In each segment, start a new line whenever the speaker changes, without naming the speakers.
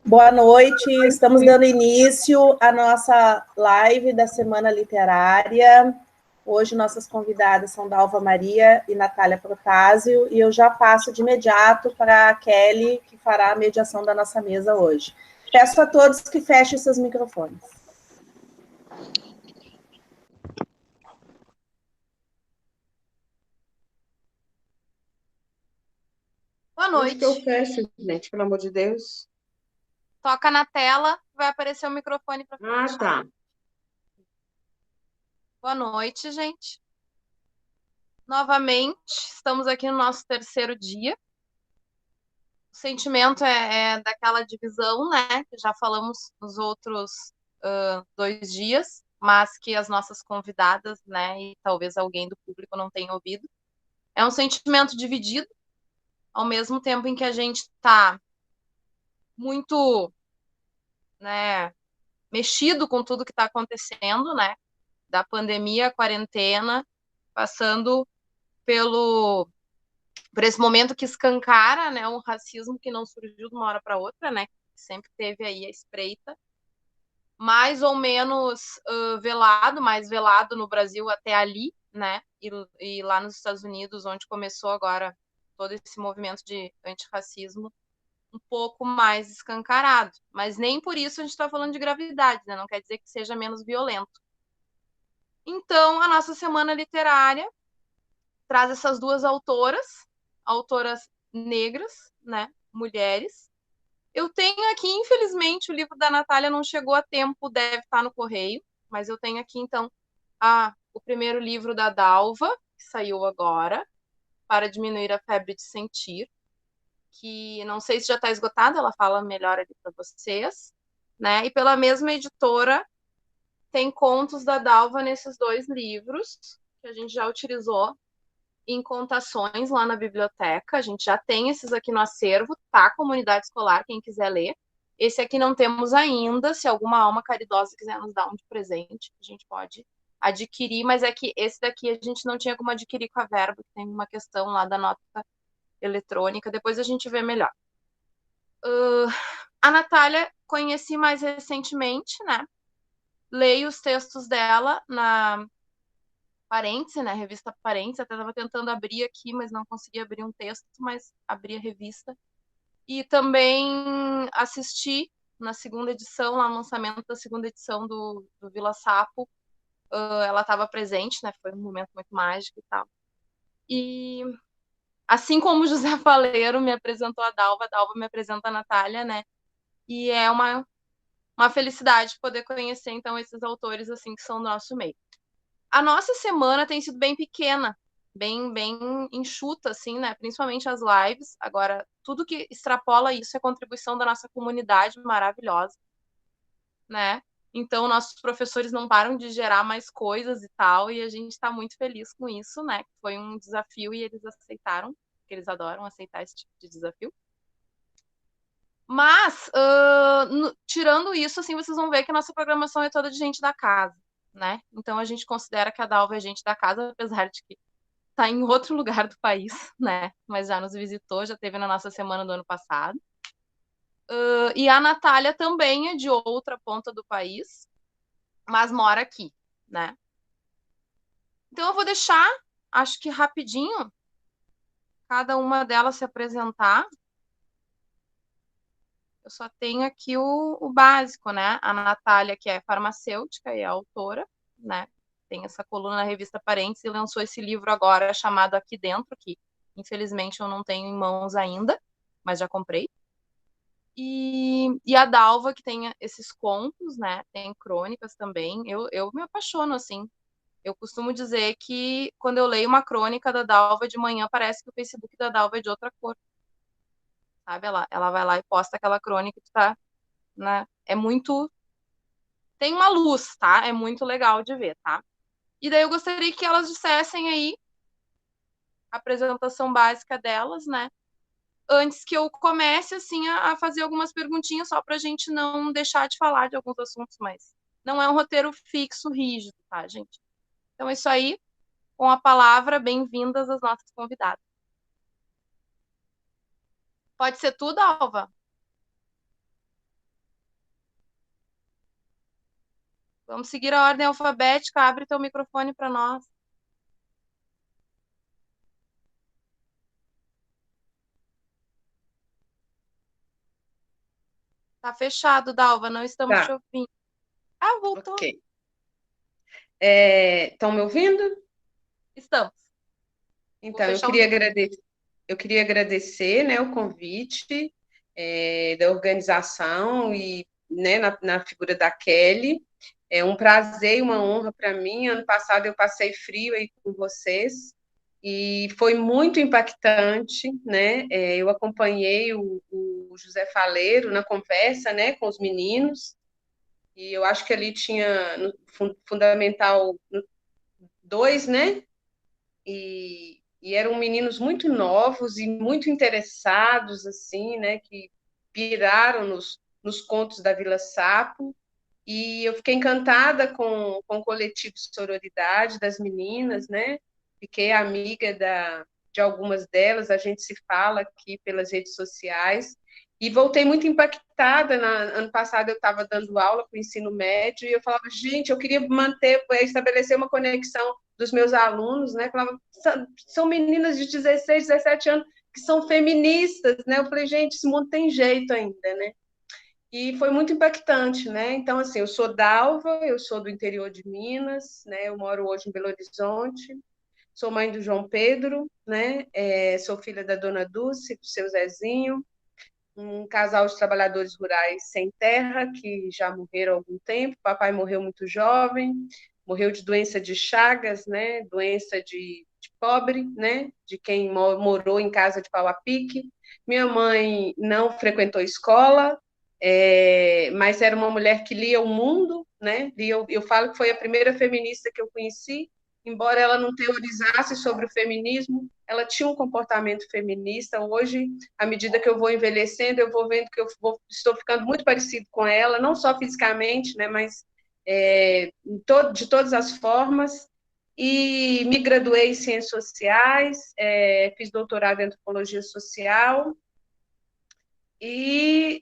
Boa noite, estamos dando início à nossa live da Semana Literária. Hoje nossas convidadas são Dalva Maria e Natália Protásio, e eu já passo de imediato para a Kelly, que fará a mediação da nossa mesa hoje. Peço a todos que fechem seus microfones.
Boa noite.
Que eu fecho, gente, pelo amor de Deus.
Toca na tela, vai aparecer o microfone para fechar.
Ah, tá.
Boa noite, gente. Novamente, estamos aqui no nosso terceiro dia. O sentimento é daquela divisão, né, que já falamos nos outros 2 dias, mas que as nossas convidadas, né, e talvez alguém do público não tenha ouvido. É um sentimento dividido, ao mesmo tempo em que a gente está muito, né, mexido com tudo que está acontecendo, né, da pandemia, quarentena, passando por esse momento que escancara, né, um racismo que não surgiu de uma hora para outra, né, que sempre teve aí a espreita, mais ou menos velado, mais velado no Brasil até ali, né, e lá nos Estados Unidos, onde começou agora todo esse movimento de antirracismo, um pouco mais escancarado. Mas nem por isso a gente está falando de gravidade, né, não quer dizer que seja menos violento. Então, a nossa semana literária traz essas duas autoras negras, né, mulheres. Eu tenho aqui, infelizmente, o livro da Natália não chegou a tempo, deve estar no correio, mas eu tenho aqui, então, o primeiro livro da Dalva, que saiu agora, Para Diminuir a Febre de Sentir, que não sei se já está esgotado, ela fala melhor ali para vocês, né? E pela mesma editora, tem contos da Dalva nesses 2 livros, que a gente já utilizou em contações lá na biblioteca. A gente já tem esses aqui no acervo, tá? Comunidade escolar, quem quiser ler. Esse aqui não temos ainda. Se alguma alma caridosa quiser nos dar um de presente, a gente pode adquirir, mas é que esse daqui a gente não tinha como adquirir com a verba, que tem uma questão lá da nota eletrônica. Depois a gente vê melhor. A Natália conheci mais recentemente, né? Leio os textos dela na Parêntese, né? Revista Parêntese. Até estava tentando abrir aqui, mas não consegui abrir um texto, mas abri a revista. E também assisti na segunda edição, lá no lançamento da segunda edição do Vila Sapo. Ela estava presente, né? Foi um momento muito mágico e tal. E assim como o José Faleiro me apresentou a Dalva me apresenta a Natália, né? E é uma felicidade poder conhecer, então, esses autores, assim, que são do nosso meio. A nossa semana tem sido bem pequena, bem enxuta, assim, né? Principalmente as lives. Agora, tudo que extrapola isso é contribuição da nossa comunidade maravilhosa, né? Então, nossos professores não param de gerar mais coisas e tal, e a gente está muito feliz com isso, né? Foi um desafio e eles aceitaram, porque eles adoram aceitar esse tipo de desafio. Mas, tirando isso, assim, vocês vão ver que a nossa programação é toda de gente da casa, né? Então, a gente considera que a Dalva é gente da casa, apesar de que está em outro lugar do país, né? Mas já nos visitou, já teve na nossa semana do ano passado. E a Natália também é de outra ponta do país, mas mora aqui, né? Então, eu vou deixar, acho que rapidinho, cada uma delas se apresentar. Eu só tenho aqui o básico, né? A Natália, que é farmacêutica e é autora, né? Tem essa coluna na revista Parêntese e lançou esse livro agora chamado Aqui Dentro, que infelizmente eu não tenho em mãos ainda, mas já comprei. E a Dalva, que tem esses contos, né? Tem crônicas também. Eu me apaixono, assim. Eu costumo dizer que quando eu leio uma crônica da Dalva de manhã, parece que o Facebook da Dalva é de outra cor. Sabe? Ela vai lá e posta aquela crônica que tá, né? É muito. Tem uma luz, tá? É muito legal de ver, tá? E daí eu gostaria que elas dissessem aí a apresentação básica delas, né? Antes que eu comece, assim, a fazer algumas perguntinhas só pra gente não deixar de falar de alguns assuntos, mas não é um roteiro fixo, rígido, tá, gente? Então é isso aí. Com a palavra, bem-vindas as nossas convidadas. Pode ser tudo, Alva? Vamos seguir a ordem alfabética. Abre teu microfone para nós. Tá fechado, Dalva. Não estamos te ouvindo. Ah, voltou.
Ok. Estão me ouvindo?
Estamos.
Então, eu queria agradecer, né, o convite da organização e, né, na figura da Kelly. É um prazer e uma honra para mim. Ano passado eu passei frio aí com vocês e foi muito impactante, né? Eu acompanhei o José Faleiro na conversa, né, com os meninos, e eu acho que ali tinha no Fundamental 2, né? E eram meninos muito novos e muito interessados, assim, né? Que piraram nos contos da Vila Sapo. E eu fiquei encantada com o coletivo de sororidade das meninas, né? Fiquei amiga de algumas delas, a gente se fala aqui pelas redes sociais. E voltei muito impactada. Ano passado eu estava dando aula para o ensino médio e eu falava, gente, eu queria estabelecer uma conexão dos meus alunos, né? Eu falava, são meninas de 16, 17 anos que são feministas, né? Eu falei, gente, esse mundo tem jeito ainda, né? E foi muito impactante, né? Então, assim, eu sou Dalva, eu sou do interior de Minas, né? Eu moro hoje em Belo Horizonte, sou mãe do João Pedro, né? Sou filha da Dona Dulce, do seu Zezinho, um casal de trabalhadores rurais sem terra, que já morreram há algum tempo. Papai morreu muito jovem, morreu de doença de Chagas, né? Doença de pobre, né? De quem morou em casa de pau a pique. Minha mãe não frequentou escola, mas era uma mulher que lia o mundo, né? Eu falo que foi a primeira feminista que eu conheci, embora ela não teorizasse sobre o feminismo, ela tinha um comportamento feminista. Hoje, à medida que eu vou envelhecendo, eu vou vendo que estou ficando muito parecido com ela, não só fisicamente, né, mas de todas as formas. E me graduei em Ciências Sociais, fiz doutorado em Antropologia Social, e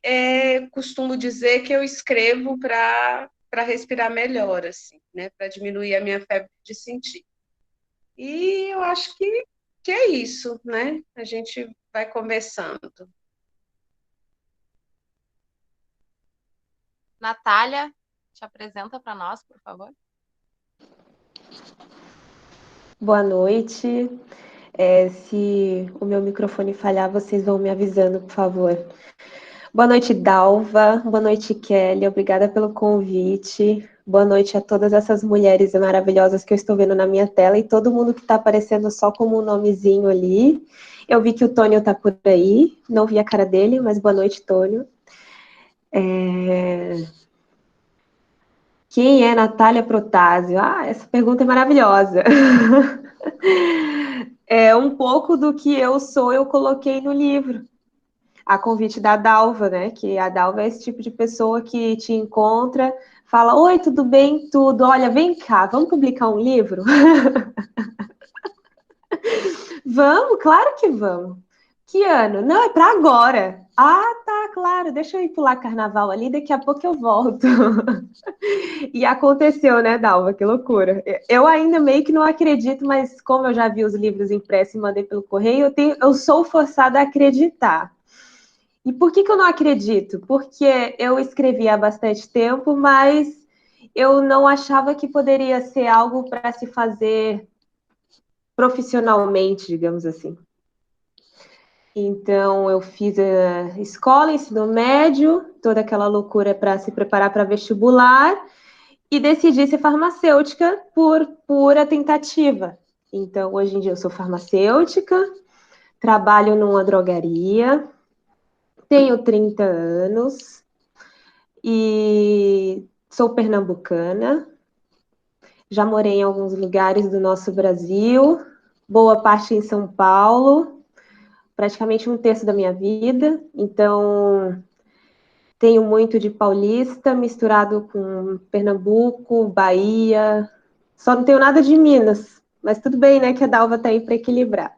costumo dizer que eu escrevo para respirar melhor, assim, né, para diminuir a minha febre de sentir. E eu acho que é isso, né? A gente vai conversando.
Natália, te apresenta para nós, por favor.
Boa noite. Se o meu microfone falhar, vocês vão me avisando, por favor. Boa noite, Dalva. Boa noite, Kelly. Obrigada pelo convite. Boa noite a todas essas mulheres maravilhosas que eu estou vendo na minha tela e todo mundo que está aparecendo só como um nomezinho ali. Eu vi que o Tônio está por aí, não vi a cara dele, mas boa noite, Tônio. Quem é Natália Protásio? Essa pergunta é maravilhosa. Um pouco do que eu sou, eu coloquei no livro. A convite da Dalva, né? Que a Dalva é esse tipo de pessoa que te encontra, fala, oi, tudo bem? Tudo. Olha, vem cá, vamos publicar um livro? Vamos, claro que vamos. Que ano? Não, é para agora. Tá, claro, deixa eu ir pular carnaval ali, daqui a pouco eu volto. E aconteceu, né, Dalva? Que loucura. Eu ainda meio que não acredito, mas como eu já vi os livros impressos e mandei pelo correio, eu sou forçada a acreditar. E por que eu não acredito? Porque eu escrevi há bastante tempo, mas eu não achava que poderia ser algo para se fazer profissionalmente, digamos assim. Então, eu fiz a escola, ensino médio, toda aquela loucura para se preparar para vestibular, e decidi ser farmacêutica por pura tentativa. Então, hoje em dia eu sou farmacêutica, trabalho numa drogaria, tenho 30 anos e sou pernambucana. Já morei em alguns lugares do nosso Brasil, boa parte em São Paulo, praticamente um terço da minha vida. Então, tenho muito de paulista misturado com Pernambuco, Bahia. Só não tenho nada de Minas, mas tudo bem, né? Que a Dalva está aí para equilibrar.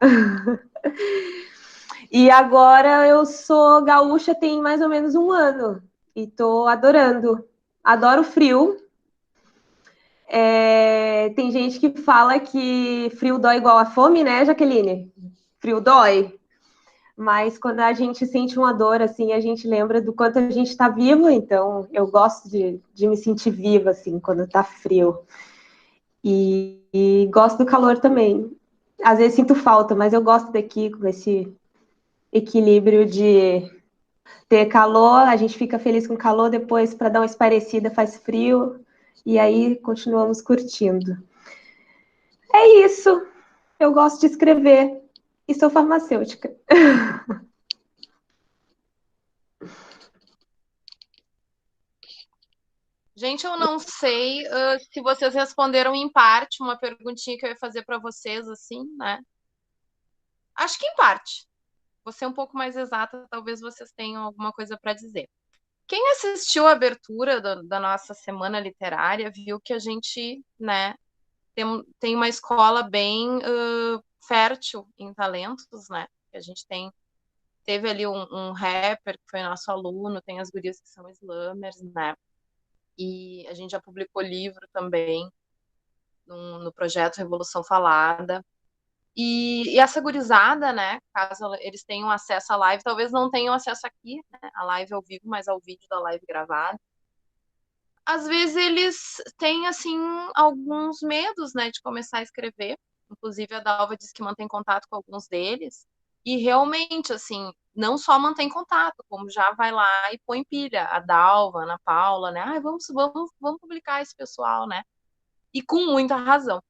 E agora eu sou gaúcha tem mais ou menos um ano e tô adorando. Adoro o frio. Tem gente que fala que frio dói igual a fome, né, Jaqueline? Frio dói. Mas quando a gente sente uma dor, assim, a gente lembra do quanto a gente está vivo. Então, eu gosto de me sentir viva, assim, quando tá frio. E gosto do calor também. Às vezes sinto falta, mas eu gosto daqui, com esse equilíbrio de ter calor, a gente fica feliz com calor, depois, para dar uma esparecida, faz frio. E aí, continuamos curtindo. É isso. Eu gosto de escrever. E sou farmacêutica.
Gente, eu não sei se vocês responderam em parte uma perguntinha que eu ia fazer para vocês, assim, né? Acho que em parte. Vou ser um pouco mais exata, talvez vocês tenham alguma coisa para dizer. Quem assistiu a abertura da nossa semana literária viu que a gente, né, tem uma escola bem fértil em talentos, né? A gente teve ali um rapper que foi nosso aluno, tem as gurias que são slammers, né? E a gente já publicou livro também no projeto Revolução Falada. E essa gurizada, né, caso eles tenham acesso à live, talvez não tenham acesso aqui, né, a live ao vivo, mas ao vídeo da live gravada. Às vezes eles têm, assim, alguns medos, né, de começar a escrever. Inclusive a Dalva disse que mantém contato com alguns deles. E realmente, assim, não só mantém contato, como já vai lá e põe pilha. A Dalva, a Ana Paula, né, vamos publicar esse pessoal, né. E com muita razão.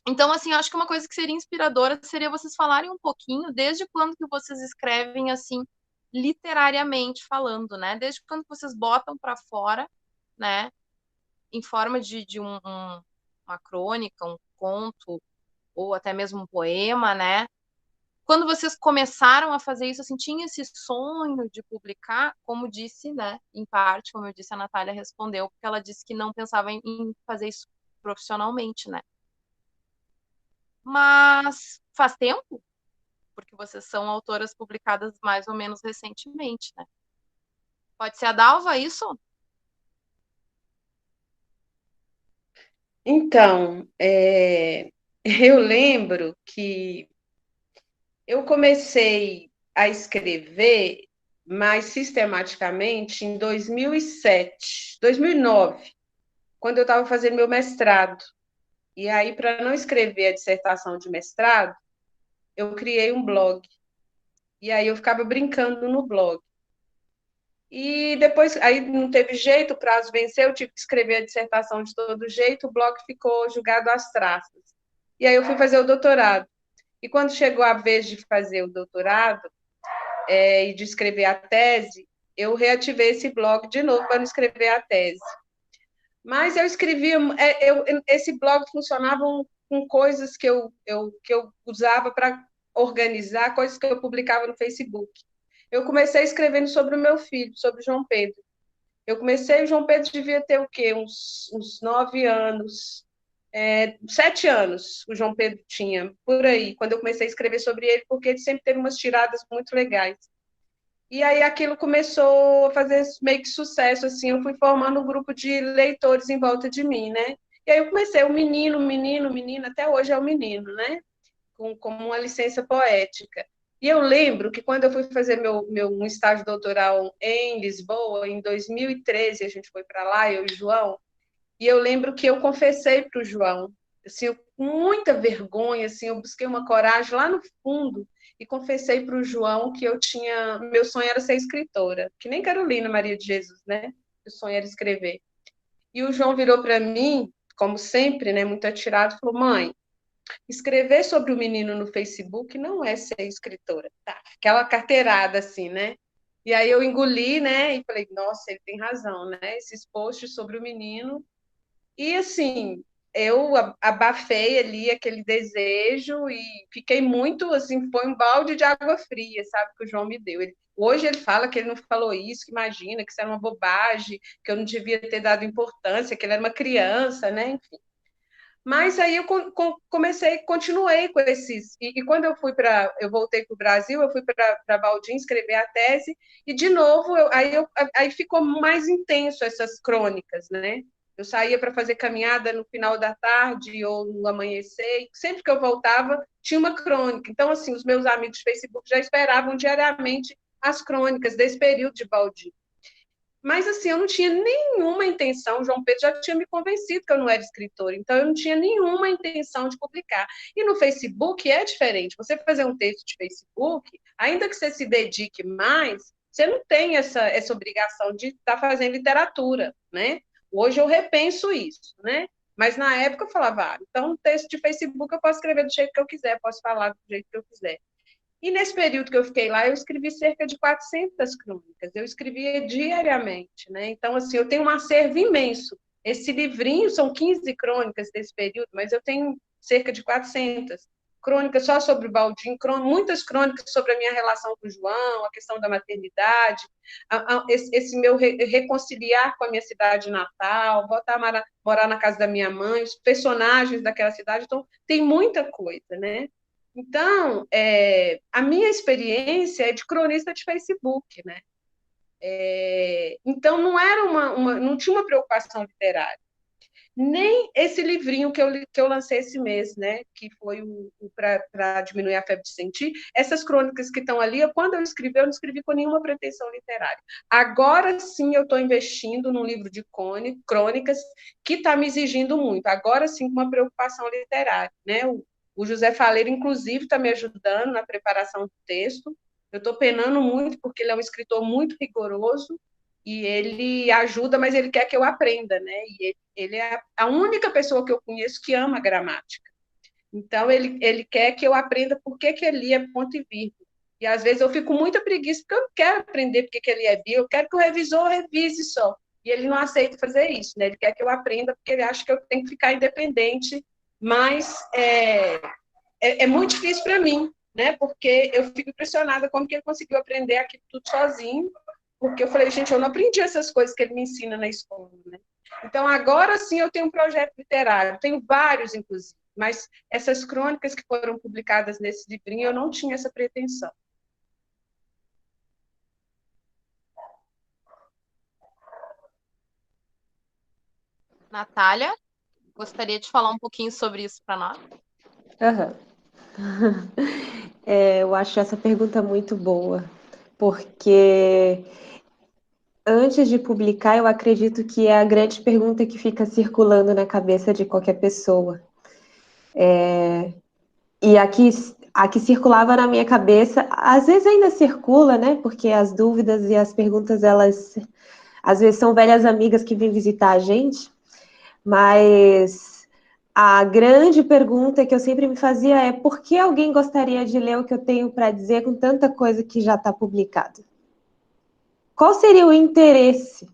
Então, assim, acho que uma coisa que seria inspiradora seria vocês falarem um pouquinho desde quando que vocês escrevem, assim, literariamente falando, né? Desde quando que vocês botam para fora, né? Em forma de uma crônica, um conto, ou até mesmo um poema, né? Quando vocês começaram a fazer isso, assim, tinha esse sonho de publicar, como disse, né? Em parte, como eu disse, a Natália respondeu, porque ela disse que não pensava em fazer isso profissionalmente, né? Mas faz tempo, porque vocês são autoras publicadas mais ou menos recentemente, né? Pode ser a Dalva, isso?
Então, eu lembro que eu comecei a escrever mais sistematicamente em 2007, 2009, quando eu estava fazendo meu mestrado. E aí, para não escrever a dissertação de mestrado, eu criei um blog. E aí eu ficava brincando no blog. E depois, aí não teve jeito, o prazo venceu, eu tive que escrever a dissertação de todo jeito, o blog ficou jogado às traças. E aí eu fui fazer o doutorado. E quando chegou a vez de fazer o doutorado e de escrever a tese, eu reativei esse blog de novo para não escrever a tese. Mas eu escrevia, esse blog funcionava com coisas que eu usava para organizar, coisas que eu publicava no Facebook. Eu comecei escrevendo sobre o meu filho, sobre o João Pedro. O João Pedro devia ter o quê? Uns 9 anos, 7 anos o João Pedro tinha, por aí, quando eu comecei a escrever sobre ele, porque ele sempre teve umas tiradas muito legais. E aí aquilo começou a fazer meio que sucesso, assim, eu fui formando um grupo de leitores em volta de mim, né? E aí eu comecei, o menino, até hoje é o menino, né? Como uma licença poética. E eu lembro que quando eu fui fazer um estágio doutoral em Lisboa, em 2013, a gente foi para lá, eu e o João, e eu lembro que eu confessei para o João, assim, com muita vergonha, assim, eu busquei uma coragem lá no fundo e confessei para o João que meu sonho era ser escritora, que nem Carolina Maria de Jesus, né? O sonho era escrever. E o João virou para mim, como sempre, né, muito atirado, falou: mãe, escrever sobre o menino no Facebook não é ser escritora, tá? Aquela carteirada assim, né? E aí eu engoli, né? E falei: nossa, ele tem razão, né? Esses posts sobre o menino. E assim, eu abafei ali aquele desejo e fiquei muito assim, foi um balde de água fria, sabe, que o João me deu. Hoje ele fala que ele não falou isso, que imagina, que isso era uma bobagem, que eu não devia ter dado importância, que ele era uma criança, né? Enfim. Mas aí eu continuei com esses. E quando eu voltei para o Brasil, eu fui para Baldim escrever a tese, e de novo, aí ficou mais intenso essas crônicas, né? Eu saía para fazer caminhada no final da tarde ou no amanhecer, e sempre que eu voltava, tinha uma crônica. Então, assim, os meus amigos do Facebook já esperavam diariamente as crônicas desse período de Baldim. Mas, assim, eu não tinha nenhuma intenção, o João Pedro já tinha me convencido que eu não era escritora, então eu não tinha nenhuma intenção de publicar. E no Facebook é diferente. Você fazer um texto de Facebook, ainda que você se dedique mais, você não tem essa obrigação de estar fazendo literatura, né? Hoje eu repenso isso, né? Mas na época eu falava, então, um texto de Facebook eu posso escrever do jeito que eu quiser, posso falar do jeito que eu quiser. E nesse período que eu fiquei lá, eu escrevi cerca de 400 crônicas. Eu escrevia diariamente, né? Então, assim, eu tenho um acervo imenso. Esse livrinho são 15 crônicas desse período, mas eu tenho cerca de 400 crônicas só sobre o Baldim, muitas crônicas sobre a minha relação com o João, a questão da maternidade, esse meu reconciliar com a minha cidade natal, voltar a morar na casa da minha mãe, os personagens daquela cidade. Então, tem muita coisa, né? Então, a minha experiência é de cronista de Facebook, né? Então, não era não tinha uma preocupação literária. Nem esse livrinho que eu lancei esse mês, né? Que foi para diminuir a febre de sentir. Essas crônicas que estão ali, quando eu não escrevi com nenhuma pretensão literária. Agora sim eu estou investindo num livro de crônicas que está me exigindo muito. Agora sim, com uma preocupação literária, né? O José Faleiro, inclusive, está me ajudando na preparação do texto. Eu estou penando muito, porque ele é um escritor muito rigoroso, e ele ajuda, mas ele quer que eu aprenda, né? E ele é a única pessoa que eu conheço que ama gramática. Então, ele quer que eu aprenda por que ali é ponto e vírgula. E, às vezes, eu fico com muita preguiça, porque eu não quero aprender por que ali é vírgula, eu quero que o revisor revise só. E ele não aceita fazer isso, né? Ele quer que eu aprenda, porque ele acha que eu tenho que ficar independente, mas é muito difícil para mim, né? Porque eu fico impressionada como que ele conseguiu aprender aquilo tudo sozinho, porque eu falei, gente, eu não aprendi essas coisas que ele me ensina na escola, né? Então, agora sim eu tenho um projeto literário, tenho vários, inclusive, mas essas crônicas que foram publicadas nesse livrinho, eu não tinha essa pretensão.
Natália, gostaria de falar um pouquinho sobre isso para nós?
Eu acho essa pergunta muito boa, porque antes de publicar, eu acredito que é a grande pergunta que fica circulando na cabeça de qualquer pessoa. E a que circulava na minha cabeça, às vezes ainda circula, né? Porque as dúvidas e as perguntas, elas às vezes são velhas amigas que vêm visitar a gente, mas a grande pergunta que eu sempre me fazia é: por que alguém gostaria de ler o que eu tenho para dizer com tanta coisa que já está publicado? Qual seria o interesse?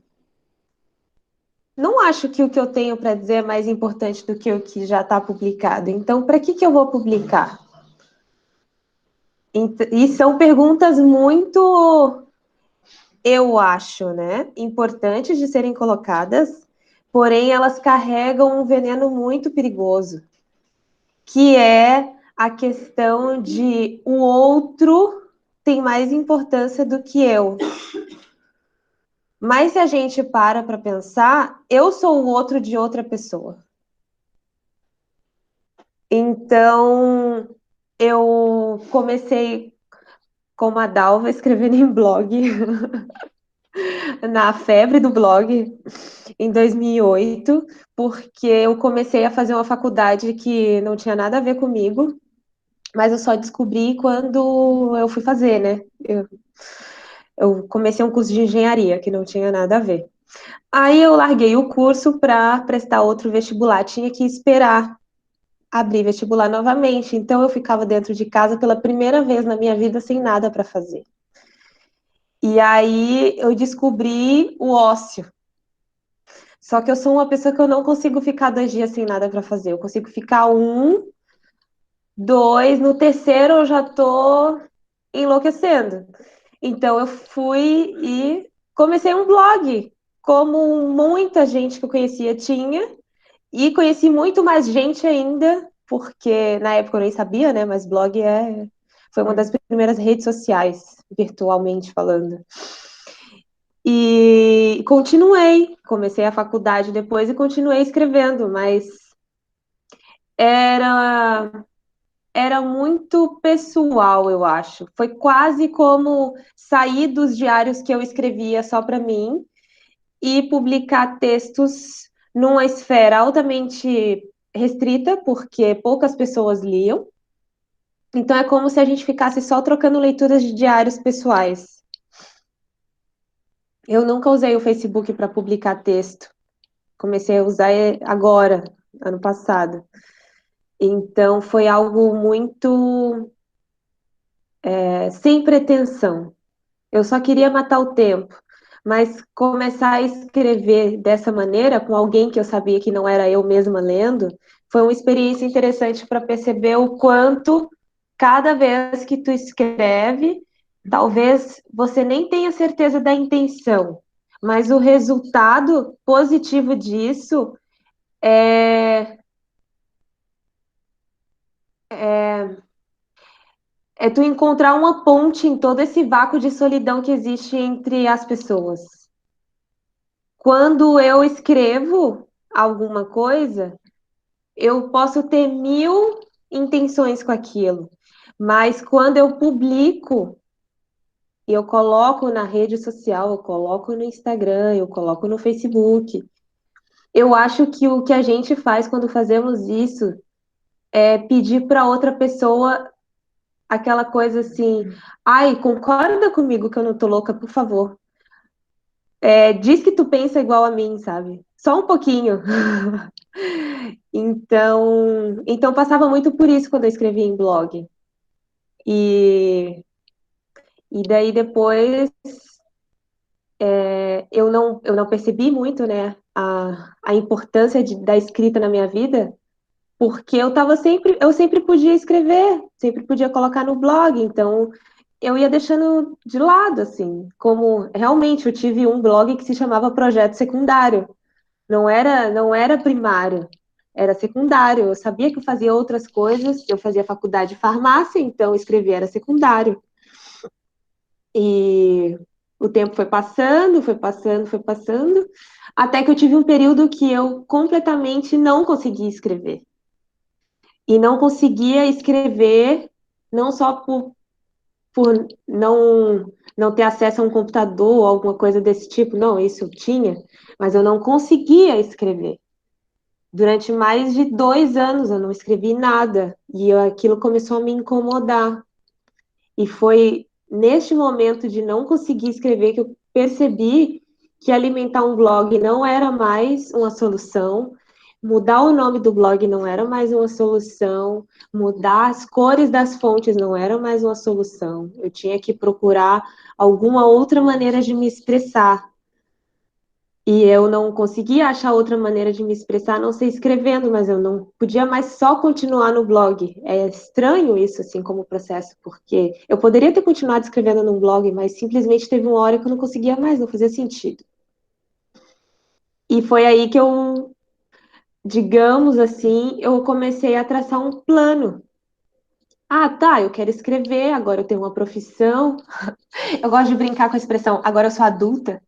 Não acho que o que eu tenho para dizer é mais importante do que o que já está publicado. Então, para que eu vou publicar? E são perguntas muito, eu acho, né, importantes de serem colocadas, porém elas carregam um veneno muito perigoso, que é a questão de o outro tem mais importância do que eu. Mas se a gente para pensar, eu sou o outro de outra pessoa. Então, eu comecei como a Dalva escrevendo em blog, na febre do blog, em 2008, porque eu comecei a fazer uma faculdade que não tinha nada a ver comigo, mas eu só descobri quando eu fui fazer, né? Eu comecei um curso de engenharia, que não tinha nada a ver. Aí eu larguei o curso para prestar outro vestibular, tinha que esperar abrir vestibular novamente, então eu ficava dentro de casa pela primeira vez na minha vida sem nada para fazer. E aí eu descobri o ócio. Só que eu sou uma pessoa que eu não consigo ficar 2 dias sem nada para fazer. Eu consigo ficar 1, 2, no terceiro eu já tô enlouquecendo. Então eu fui e comecei um blog, como muita gente que eu conhecia tinha, E conheci muito mais gente ainda, porque na época eu nem sabia, né? Mas blog foi uma das primeiras redes sociais, virtualmente falando. E comecei a faculdade depois e continuei escrevendo, mas era muito pessoal, eu acho. Foi quase como sair dos diários que eu escrevia só para mim e publicar textos numa esfera altamente restrita, porque poucas pessoas liam. Então é como se a gente ficasse só trocando leituras de diários pessoais. Eu nunca usei o Facebook para publicar texto. Comecei a usar agora, ano passado. Então foi algo muito sem pretensão. Eu só queria matar o tempo. Mas começar a escrever dessa maneira, com alguém que eu sabia que não era eu mesma lendo, foi uma experiência interessante para perceber o quanto, cada vez que tu escreve, talvez você nem tenha certeza da intenção, mas o resultado positivo disso é tu encontrar uma ponte em todo esse vácuo de solidão que existe entre as pessoas. Quando eu escrevo alguma coisa, eu posso ter 1000 intenções com aquilo, mas quando eu publico, eu coloco na rede social, eu coloco no Instagram, eu coloco no Facebook, eu acho que o que a gente faz quando fazemos isso é pedir para outra pessoa aquela coisa assim, ai, concorda comigo que eu não tô louca, por favor. Diz que tu pensa igual a mim, sabe? Só um pouquinho. Então passava muito por isso quando eu escrevia em blog. E, e daí depois eu não percebi muito, né, a importância da escrita na minha vida, porque eu sempre podia escrever, sempre podia colocar no blog, então eu ia deixando de lado, assim, como realmente eu tive um blog que se chamava Projeto Secundário. Não era primário, era secundário. Eu sabia que eu fazia outras coisas, eu fazia faculdade de farmácia, então escrever era secundário. E o tempo foi passando, foi passando, foi passando, até que eu tive um período que eu completamente não conseguia escrever. E não conseguia escrever, não só por não ter acesso a um computador ou alguma coisa desse tipo, não, isso eu tinha, mas eu não conseguia escrever. Durante mais de 2 anos eu não escrevi nada e aquilo começou a me incomodar. E foi neste momento de não conseguir escrever que eu percebi que alimentar um blog não era mais uma solução, mudar o nome do blog não era mais uma solução, mudar as cores das fontes não era mais uma solução. Eu tinha que procurar alguma outra maneira de me expressar. E eu não conseguia achar outra maneira de me expressar, a não ser escrevendo, mas eu não podia mais só continuar no blog. É estranho isso, assim, como processo, porque eu poderia ter continuado escrevendo num blog, mas simplesmente teve uma hora que eu não conseguia mais, não fazia sentido. E foi aí que eu, digamos assim, eu comecei a traçar um plano. Ah, tá, eu quero escrever, agora eu tenho uma profissão. Eu gosto de brincar com a expressão, agora eu sou adulta.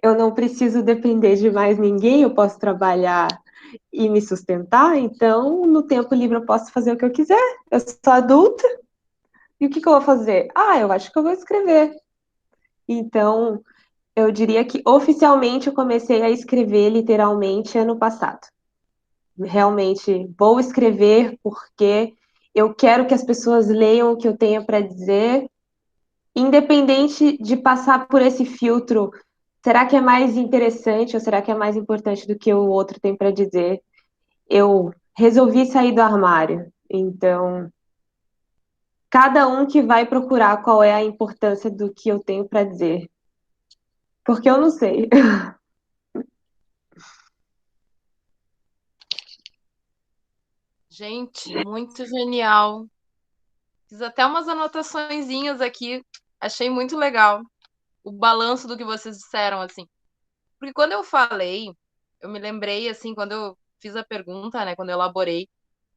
Eu não preciso depender de mais ninguém, eu posso trabalhar e me sustentar, então no tempo livre eu posso fazer o que eu quiser. Eu sou adulta, e o que eu vou fazer? Ah, eu acho que eu vou escrever. Então, eu diria que oficialmente eu comecei a escrever literalmente ano passado. Realmente vou escrever porque eu quero que as pessoas leiam o que eu tenho para dizer, independente de passar por esse filtro. Será que é mais interessante ou será que é mais importante do que o outro tem para dizer? Eu resolvi sair do armário. Então, cada um que vai procurar qual é a importância do que eu tenho para dizer. Porque eu não sei.
Gente, muito genial. Fiz até umas anotaçõezinhas aqui. Achei muito legal o balanço do que vocês disseram, assim. Porque quando eu falei eu me lembrei, assim, quando eu fiz a pergunta, né, quando eu elaborei,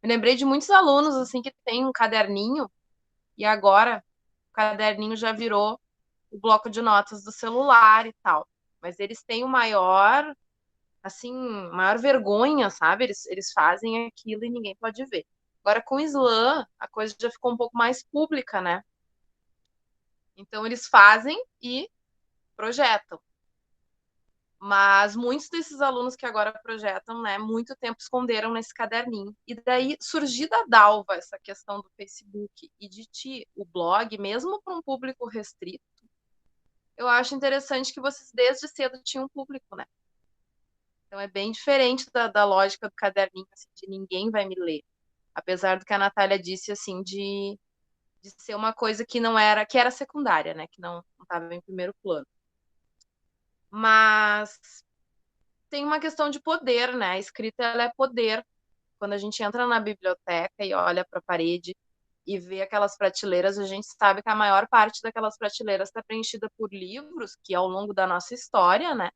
me lembrei de muitos alunos, assim, que tem um caderninho, e agora o caderninho já virou o bloco de notas do celular e tal. Mas eles têm o maior, assim, maior vergonha, sabe? Eles fazem aquilo e ninguém pode ver. Agora, com o slam, a coisa já ficou um pouco mais pública, né? Então, eles fazem e projetam. Mas muitos desses alunos que agora projetam, né, muito tempo esconderam nesse caderninho. E daí surgiu da Dalva essa questão do Facebook e de ti, o blog, mesmo para um público restrito, eu acho interessante que vocês desde cedo tinham um público, né? Então é bem diferente da lógica do caderninho, assim, de ninguém vai me ler. Apesar do que a Natália disse, assim, de ser uma coisa que não era, que era secundária, né? Que não estava em primeiro plano. Mas tem uma questão de poder, né? A escrita, ela é poder. Quando a gente entra na biblioteca e olha para a parede e vê aquelas prateleiras, a gente sabe que a maior parte daquelas prateleiras está preenchida por livros que, ao longo da nossa história, né?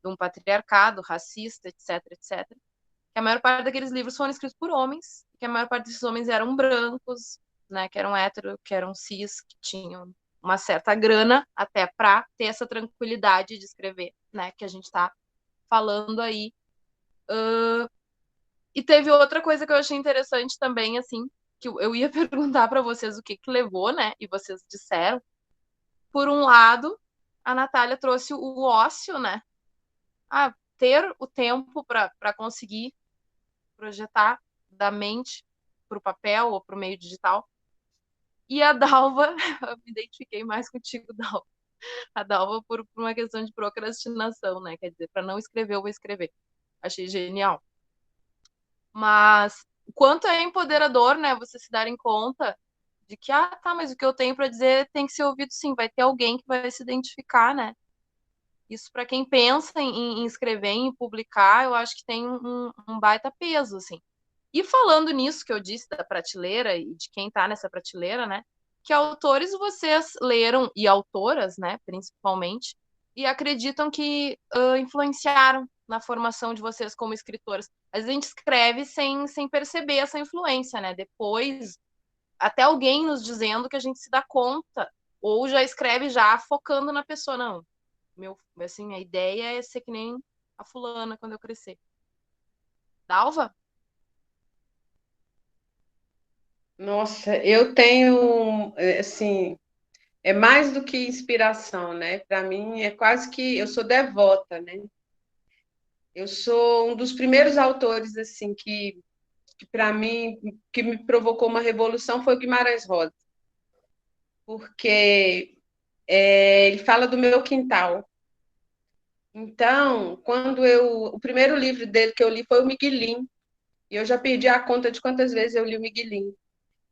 De um patriarcado racista, etc, etc, que a maior parte daqueles livros foram escritos por homens, que a maior parte desses homens eram brancos, né? Que eram héteros, que eram cis, que tinham uma certa grana até para ter essa tranquilidade de escrever, né? Que a gente está falando aí. E teve outra coisa que eu achei interessante também, assim, que eu ia perguntar para vocês o que levou, né? E vocês disseram. Por um lado, a Natália trouxe o ócio, né? Ter o tempo para conseguir projetar da mente para o papel ou para o meio digital. E a Dalva, eu me identifiquei mais contigo, Dalva. A Dalva por uma questão de procrastinação, né? Quer dizer, para não escrever, eu vou escrever. Achei genial. Mas o quanto é empoderador, né? Vocês se darem conta de que, tá, mas o que eu tenho para dizer tem que ser ouvido sim. Vai ter alguém que vai se identificar, né? Isso para quem pensa em escrever, em publicar, eu acho que tem um baita peso, assim. E falando nisso que eu disse da prateleira e de quem está nessa prateleira, né? Que autores vocês leram, e autoras, né, principalmente, e acreditam que influenciaram na formação de vocês como escritores. Às vezes a gente escreve sem perceber essa influência, né? Depois, até alguém nos dizendo que a gente se dá conta, ou já escreve já focando na pessoa, não. Assim, a ideia é ser que nem a fulana quando eu crescer. Dalva?
Nossa, eu tenho, assim, é mais do que inspiração, né? Para mim é quase que eu sou devota, né? Eu sou um dos primeiros autores assim que para mim que me provocou uma revolução foi o Guimarães Rosa, porque ele fala do meu quintal. Então, o primeiro livro dele que eu li foi o Miguelim, e eu já perdi a conta de quantas vezes eu li o Miguelim.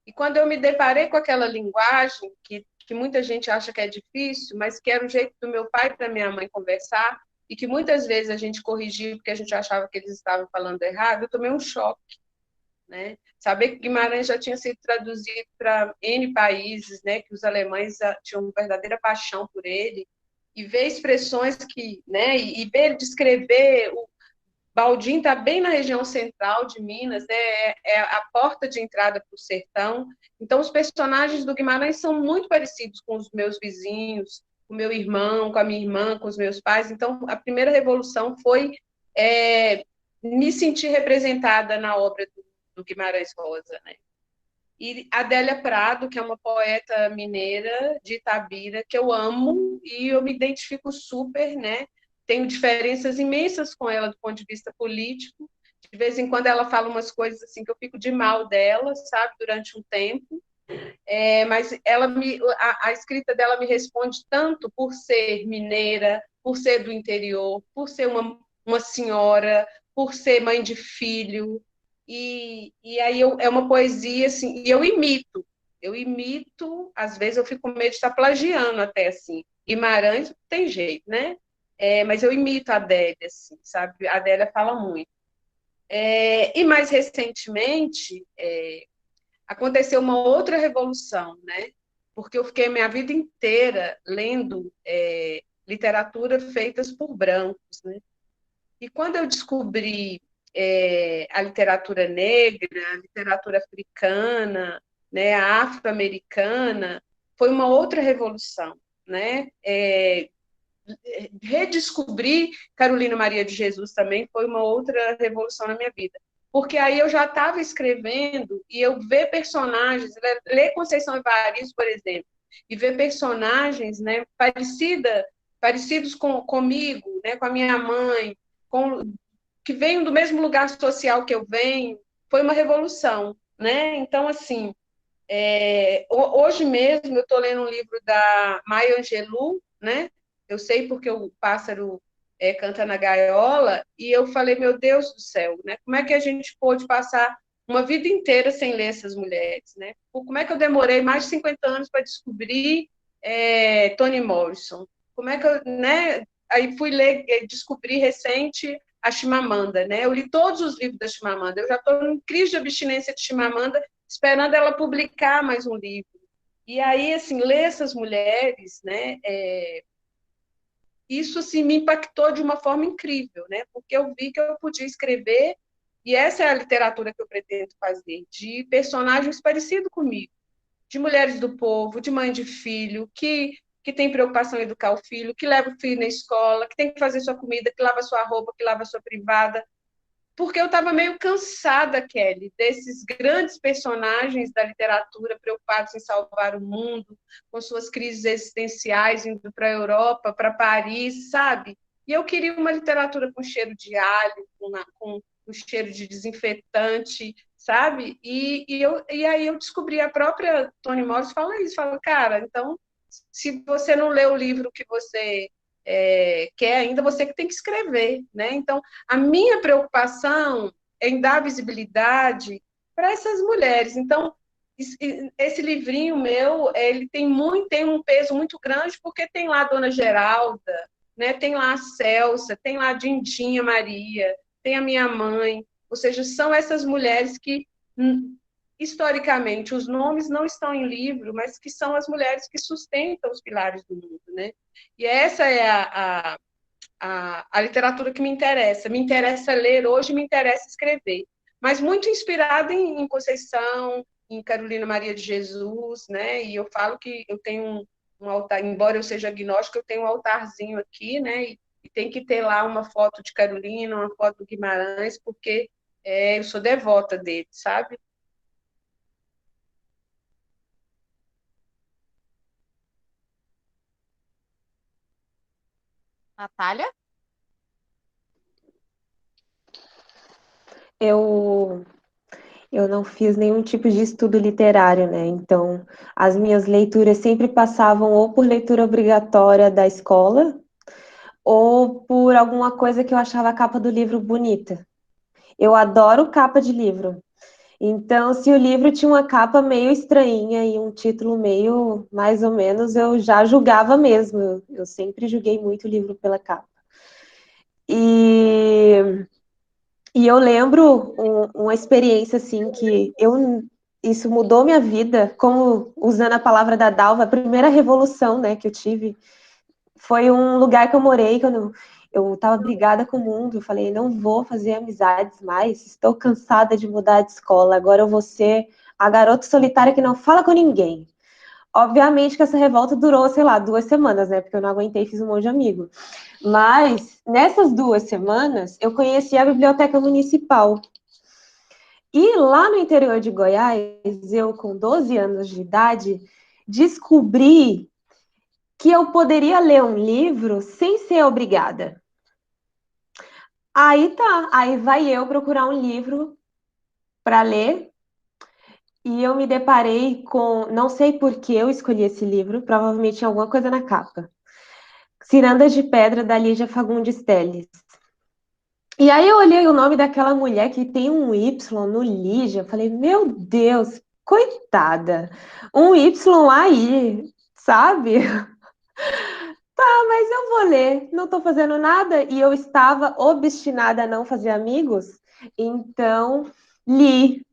E quando eu me deparei com aquela linguagem que muita gente acha que é difícil, mas que era o jeito do meu pai para minha mãe conversar, e que muitas vezes a gente corrigia porque a gente achava que eles estavam falando errado, eu tomei um choque, né? Saber que Guimarães já tinha sido traduzido para N países, né? Que os alemães tinham uma verdadeira paixão por ele, e ver expressões que, né? E ver ele descrever Baldim está bem na região central de Minas, né? É a porta de entrada para o sertão. Então, os personagens do Guimarães são muito parecidos com os meus vizinhos, com o meu irmão, com a minha irmã, com os meus pais. Então, a primeira revolução foi me sentir representada na obra do Guimarães Rosa, né? E Adélia Prado, que é uma poeta mineira de Itabira, que eu amo e eu me identifico super, né? Tenho diferenças imensas com ela do ponto de vista político. De vez em quando ela fala umas coisas assim que eu fico de mal dela, sabe, durante um tempo. Mas a escrita dela me responde tanto por ser mineira, por ser do interior, por ser uma senhora, por ser mãe de filho. E aí é uma poesia assim, e eu imito, às vezes eu fico com medo de estar plagiando até assim. Guimarães tem jeito, né? Mas eu imito a Adélia, assim, sabe? A Adélia fala muito. E mais recentemente, aconteceu uma outra revolução, né? Porque eu fiquei minha vida inteira lendo literatura feitas por brancos, né? E quando eu descobri a literatura negra, a literatura africana, né, a afro-americana, foi uma outra revolução, né? Redescobrir Carolina Maria de Jesus também foi uma outra revolução na minha vida. Porque aí eu já estava escrevendo e eu ver personagens, ler Conceição Evaristo, por exemplo, e ver personagens, né, parecidos comigo, né, com a minha mãe, que venham do mesmo lugar social que eu venho, foi uma revolução, né? Então, assim, hoje mesmo eu estou lendo um livro da Maya Angelou, né? Eu sei porque o pássaro canta na gaiola, e eu falei, meu Deus do céu, né? Como é que a gente pôde passar uma vida inteira sem ler essas mulheres, né? Como é que eu demorei mais de 50 anos para descobrir Toni Morrison? Como é que eu, né? Aí fui ler, descobri recente a Chimamanda, né? Eu li todos os livros da Chimamanda, eu já estou em crise de abstinência de Chimamanda, esperando ela publicar mais um livro. E aí, assim, ler essas mulheres, né, isso assim, me impactou de uma forma incrível, né, porque eu vi que eu podia escrever, e essa é a literatura que eu pretendo fazer, de personagens parecidos comigo, de mulheres do povo, de mãe de filho, que tem preocupação em educar o filho, que leva o filho na escola, que tem que fazer sua comida, que lava sua roupa, que lava sua privada, porque eu estava meio cansada, Kelly, desses grandes personagens da literatura preocupados em salvar o mundo, com suas crises existenciais, indo para a Europa, para Paris, sabe? E eu queria uma literatura com cheiro de alho, com o cheiro de desinfetante, sabe? E aí eu descobri, a própria Toni Morrison fala isso, fala, cara, então, se você não lê o livro que você quer ainda, você que tem que escrever, né? Então, a minha preocupação é em dar visibilidade para essas mulheres. Então, esse livrinho meu, ele tem um peso muito grande, porque tem lá a Dona Geralda, né? Tem lá a Celsa, tem lá a Dindinha Maria, tem a minha mãe, ou seja, são essas mulheres que, historicamente, os nomes não estão em livro, mas que são as mulheres que sustentam os pilares do mundo, né? E essa é a literatura que me interessa ler hoje, me interessa escrever, mas muito inspirada em Conceição, em Carolina Maria de Jesus, né? E eu falo que eu tenho um altar, embora eu seja agnóstica, eu tenho um altarzinho aqui, né? E tem que ter lá uma foto de Carolina, uma foto do Guimarães, porque eu sou devota dele, sabe?
Natália?
Eu não fiz nenhum tipo de estudo literário, né? Então, as minhas leituras sempre passavam ou por leitura obrigatória da escola, ou por alguma coisa que eu achava a capa do livro bonita. Eu adoro capa de livro. Então, se o livro tinha uma capa meio estranha e um título meio mais ou menos, eu já julgava mesmo. Eu sempre julguei muito o livro pela capa. E eu lembro uma experiência assim que isso mudou minha vida, como usando a palavra da Dalva, a primeira revolução, né, que eu tive foi um lugar que eu morei quando eu estava brigada com o mundo. Eu falei, não vou fazer amizades mais, estou cansada de mudar de escola, agora eu vou ser a garota solitária que não fala com ninguém. Obviamente que essa revolta durou, sei lá, 2 semanas, né? Porque eu não aguentei e fiz um monte de amigo. Mas nessas 2 semanas eu conheci a biblioteca municipal. E lá no interior de Goiás, eu com 12 anos de idade, descobri que eu poderia ler um livro sem ser obrigada. Aí tá, aí vai eu procurar um livro para ler, e eu me deparei com, não sei por que eu escolhi esse livro, provavelmente tinha alguma coisa na capa. Cirandas de Pedra, da Lígia Fagundes Telles. E aí eu olhei o nome daquela mulher que tem um Y no Lígia, falei, meu Deus, coitada, um Y aí, sabe? Mas eu vou ler, não estou fazendo nada, e eu estava obstinada a não fazer amigos, então li.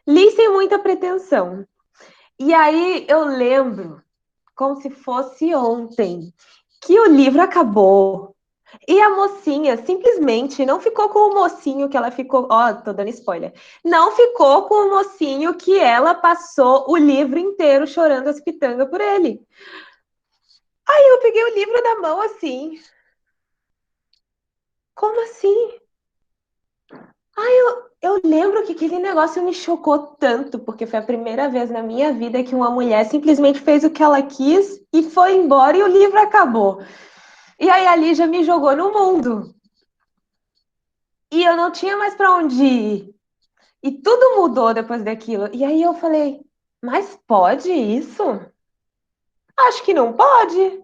Li sem muita pretensão. E aí eu lembro, como se fosse ontem, que o livro acabou. E a mocinha simplesmente não ficou com o mocinho que ela ficou. Ó, tô dando spoiler. Não ficou com o mocinho que ela passou o livro inteiro chorando as pitangas por ele. Aí eu peguei o livro na mão assim. Como assim? Eu lembro que aquele negócio me chocou tanto, porque foi a primeira vez na minha vida que uma mulher simplesmente fez o que ela quis e foi embora e o livro acabou. E aí a Lígia me jogou no mundo. E eu não tinha mais para onde ir. E tudo mudou depois daquilo. E aí eu falei, mas pode isso? Acho que não pode.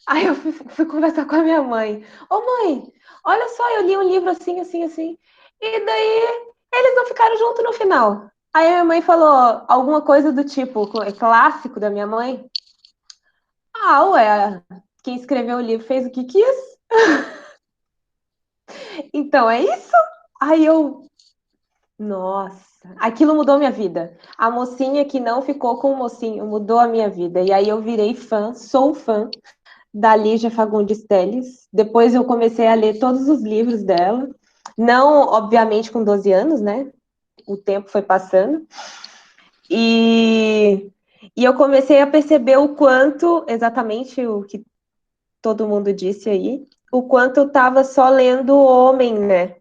Aí eu fui conversar com a minha mãe. Ô mãe, olha só, eu li um livro assim, assim, assim. E daí eles não ficaram juntos no final. Aí a minha mãe falou alguma coisa do tipo, clássico da minha mãe. Ah, ué, quem escreveu o livro fez o que quis. Então é isso? Aí eu, nossa, aquilo mudou minha vida. A mocinha que não ficou com o mocinho mudou a minha vida. E aí eu virei fã, sou fã da Lígia Fagundes Telles. Depois eu comecei a ler todos os livros dela. Não, obviamente, com 12 anos, né? O tempo foi passando. E eu comecei a perceber o quanto, exatamente o que todo mundo disse aí, o quanto eu estava só lendo homem, né?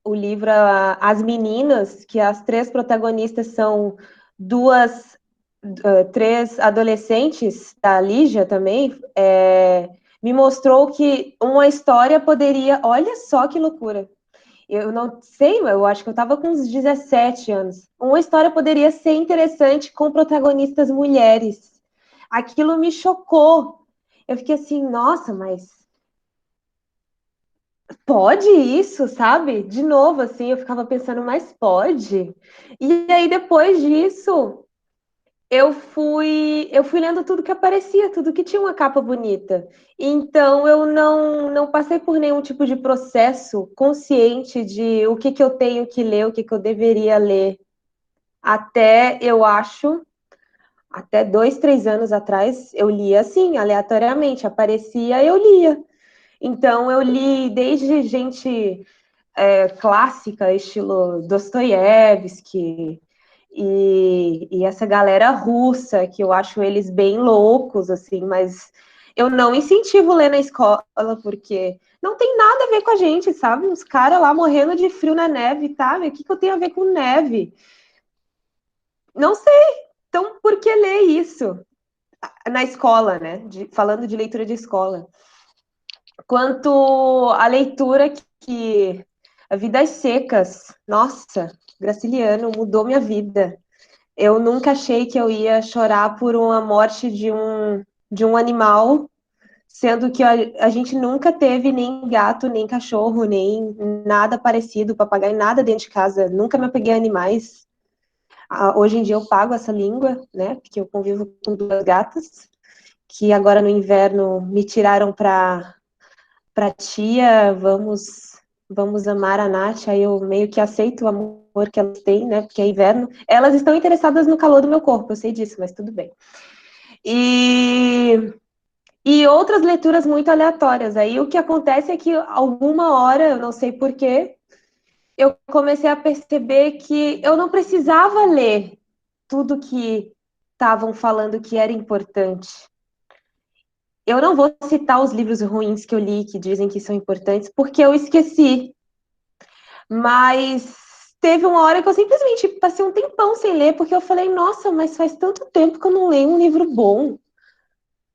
O livro As Meninas, que as três protagonistas são três adolescentes da Lígia também, me mostrou que uma história poderia. Olha só que loucura! Eu não sei, eu acho que eu estava com uns 17 anos. Uma história poderia ser interessante com protagonistas mulheres. Aquilo me chocou. Eu fiquei assim, nossa, mas pode isso, sabe? De novo, assim, eu ficava pensando, mas pode? E aí, depois disso, eu fui lendo tudo que aparecia, tudo que tinha uma capa bonita. Então, eu não passei por nenhum tipo de processo consciente de o que eu tenho que ler, o que eu deveria ler. Até, eu acho, até 2, 3 anos atrás, eu lia assim, aleatoriamente, aparecia, eu lia. Então, eu li desde gente clássica, estilo Dostoiévski, e essa galera russa, que eu acho eles bem loucos, assim, mas eu não incentivo ler na escola, porque não tem nada a ver com a gente, sabe? Os caras lá morrendo de frio na neve, tá? O que eu tenho a ver com neve? Não sei. Então, por que ler isso? Na escola, né? Falando de leitura de escola. Quanto à leitura que Vidas Secas, nossa, Graciliano mudou minha vida. Eu nunca achei que eu ia chorar por uma morte de um animal, sendo que a gente nunca teve nem gato, nem cachorro, nem nada parecido, papagaio, nada dentro de casa. Nunca me apeguei a animais. Hoje em dia eu pago essa língua, né? Porque eu convivo com 2 gatas, que agora no inverno me tiraram para tia, vamos amar a Nath, aí eu meio que aceito o amor que elas têm, né, porque é inverno. Elas estão interessadas no calor do meu corpo, eu sei disso, mas tudo bem. E outras leituras muito aleatórias. Aí o que acontece é que alguma hora, eu não sei porquê, eu comecei a perceber que eu não precisava ler tudo que estavam falando que era importante. Eu não vou citar os livros ruins que eu li, que dizem que são importantes, porque eu esqueci. Mas teve uma hora que eu simplesmente passei um tempão sem ler, porque eu falei, nossa, mas faz tanto tempo que eu não leio um livro bom.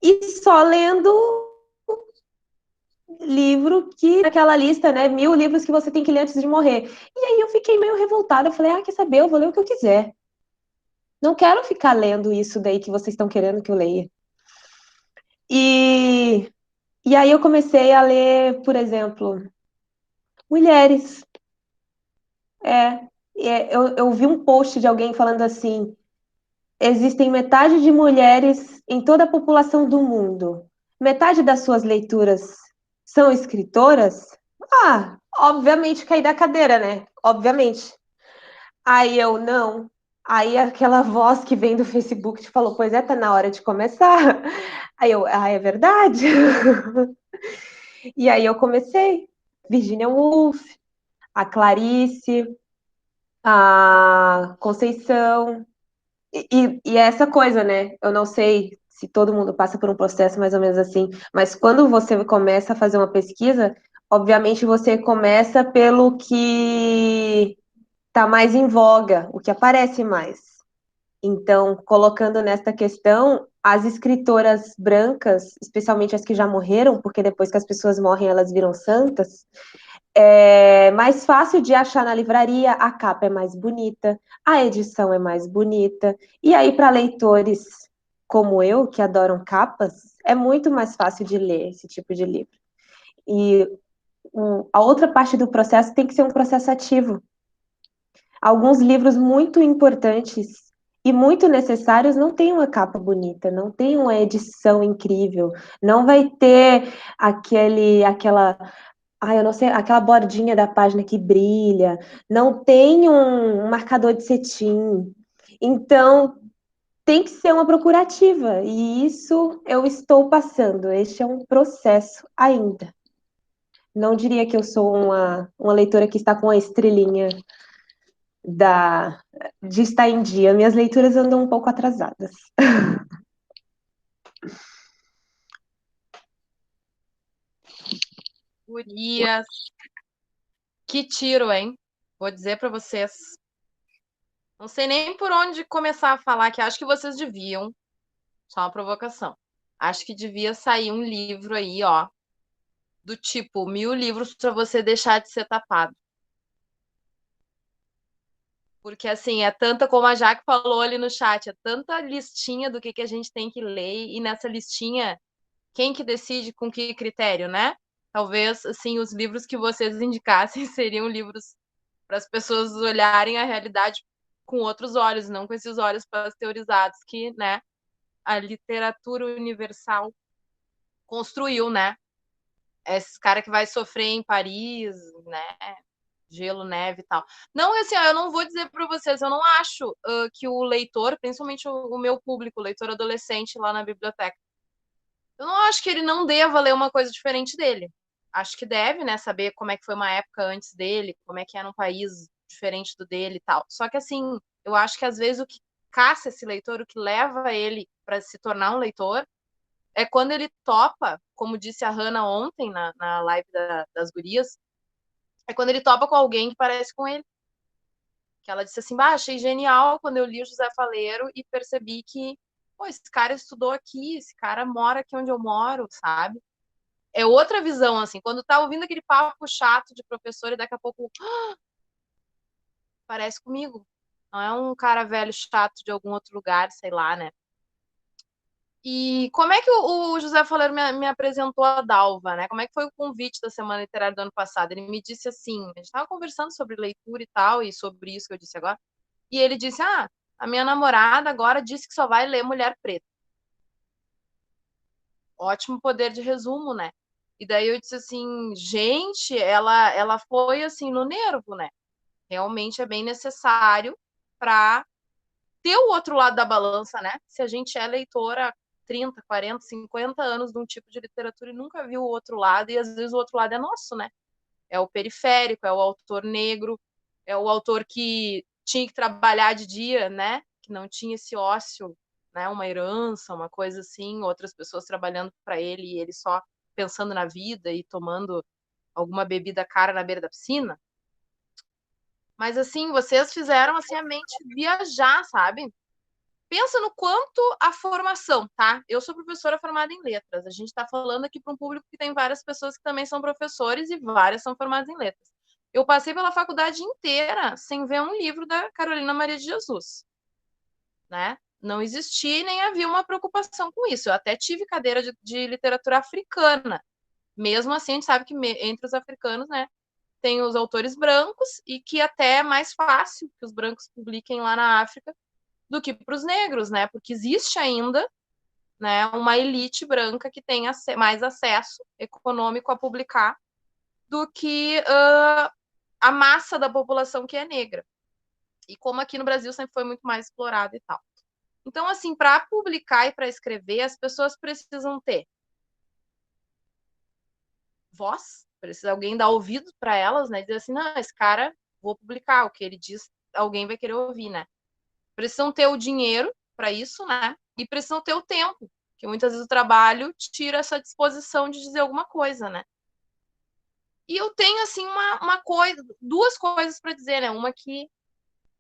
E só lendo livro que naquela lista, né? 1000 livros que você tem que ler antes de morrer. E aí eu fiquei meio revoltada. Eu falei, quer saber? Eu vou ler o que eu quiser. Não quero ficar lendo isso daí que vocês estão querendo que eu leia. E aí eu comecei a ler, por exemplo, Mulheres. Eu vi um post de alguém falando assim: existem metade de mulheres em toda a população do mundo. Metade das suas leituras são escritoras? Obviamente caí da cadeira, né? Obviamente. Aí eu, não. Aí aquela voz que vem do Facebook te falou, pois tá na hora de começar. Aí eu, é verdade? E aí eu comecei, Virginia Woolf, a Clarice, a Conceição, e essa coisa, né? Eu não sei se todo mundo passa por um processo mais ou menos assim, mas quando você começa a fazer uma pesquisa, obviamente você começa pelo que está mais em voga, o que aparece mais. Então, colocando nesta questão, as escritoras brancas, especialmente as que já morreram, porque depois que as pessoas morrem, elas viram santas, é mais fácil de achar na livraria, a capa é mais bonita, a edição é mais bonita, e aí para leitores como eu, que adoram capas, é muito mais fácil de ler esse tipo de livro. E a outra parte do processo tem que ser um processo ativo. Alguns livros muito importantes e muito necessários não têm uma capa bonita, não tem uma edição incrível, não vai ter aquela, eu não sei, aquela bordinha da página que brilha, não tem um marcador de cetim. Então, tem que ser uma procurativa, e isso eu estou passando. Este é um processo ainda. Não diria que eu sou uma leitora que está com a estrelinha de estar em dia. Minhas leituras andam um pouco atrasadas.
Gurias, que tiro, hein? Vou dizer para vocês. Não sei nem por onde começar a falar, que acho que vocês deviam. Só uma provocação. Acho que devia sair um livro aí, ó, do tipo 1000 livros para você deixar de ser tapado. Porque, assim, é tanta, como a Jaque falou ali no chat, é tanta listinha do que a gente tem que ler, e nessa listinha, quem que decide com que critério, né? Talvez, assim, os livros que vocês indicassem seriam livros para as pessoas olharem a realidade com outros olhos, não com esses olhos pasteurizados que, né, a literatura universal construiu, né? Esses cara que vai sofrer em Paris, né? Gelo, neve e tal. Não, assim, ó, eu não vou dizer para vocês, eu não acho que o leitor, principalmente o meu público, o leitor adolescente lá na biblioteca, eu não acho que ele não deva ler uma coisa diferente dele. Acho que deve, né, saber como é que foi uma época antes dele, como é que era um país diferente do dele e tal. Só que, assim, eu acho que às vezes o que caça esse leitor, o que leva ele para se tornar um leitor, é quando ele topa, como disse a Hannah ontem na live das gurias, é quando ele topa com alguém que parece com ele. Que ela disse assim, achei genial quando eu li o José Faleiro e percebi que, pô, esse cara estudou aqui, esse cara mora aqui onde eu moro, sabe? É outra visão, assim, quando tá ouvindo aquele papo chato de professor e daqui a pouco parece comigo. Não é um cara velho chato de algum outro lugar, sei lá, né? E como é que o José Faleiro me apresentou a Dalva, né? Como é que foi o convite da Semana Literária do ano passado? Ele me disse assim, a gente estava conversando sobre leitura e tal, e sobre isso que eu disse agora, e ele disse, a minha namorada agora disse que só vai ler Mulher Preta. Ótimo poder de resumo, né? E daí eu disse assim, gente, ela foi assim no nervo, né? Realmente é bem necessário para ter o outro lado da balança, né? Se a gente é leitora 30, 40, 50 anos de um tipo de literatura e nunca viu o outro lado, e às vezes o outro lado é nosso, né? É o periférico, é o autor negro, é o autor que tinha que trabalhar de dia, né? Que não tinha esse ócio, né? Uma herança, uma coisa assim, outras pessoas trabalhando para ele e ele só pensando na vida e tomando alguma bebida cara na beira da piscina. Mas assim, vocês fizeram assim a mente viajar, sabe? Pensa no quanto a formação, tá? Eu sou professora formada em letras. A gente está falando aqui para um público que tem várias pessoas que também são professores e várias são formadas em letras. Eu passei pela faculdade inteira sem ver um livro da Carolina Maria de Jesus, né? Não existia e nem havia uma preocupação com isso. Eu até tive cadeira de literatura africana. Mesmo assim, a gente sabe que entre os africanos, né, tem os autores brancos e que até é mais fácil que os brancos publiquem lá na África do que para os negros, né? Porque existe ainda, né, uma elite branca que tem mais acesso econômico a publicar do que a massa da população que é negra. E como aqui no Brasil sempre foi muito mais explorado e tal. Então, assim, para publicar e para escrever, as pessoas precisam ter voz, precisa alguém dar ouvido para elas, né? Dizer assim, não, esse cara, vou publicar o que ele diz, alguém vai querer ouvir, né? Precisam ter o dinheiro para isso, né? E precisam ter o tempo, que muitas vezes o trabalho tira essa disposição de dizer alguma coisa, né? E eu tenho, assim, duas coisas para dizer, né? Uma que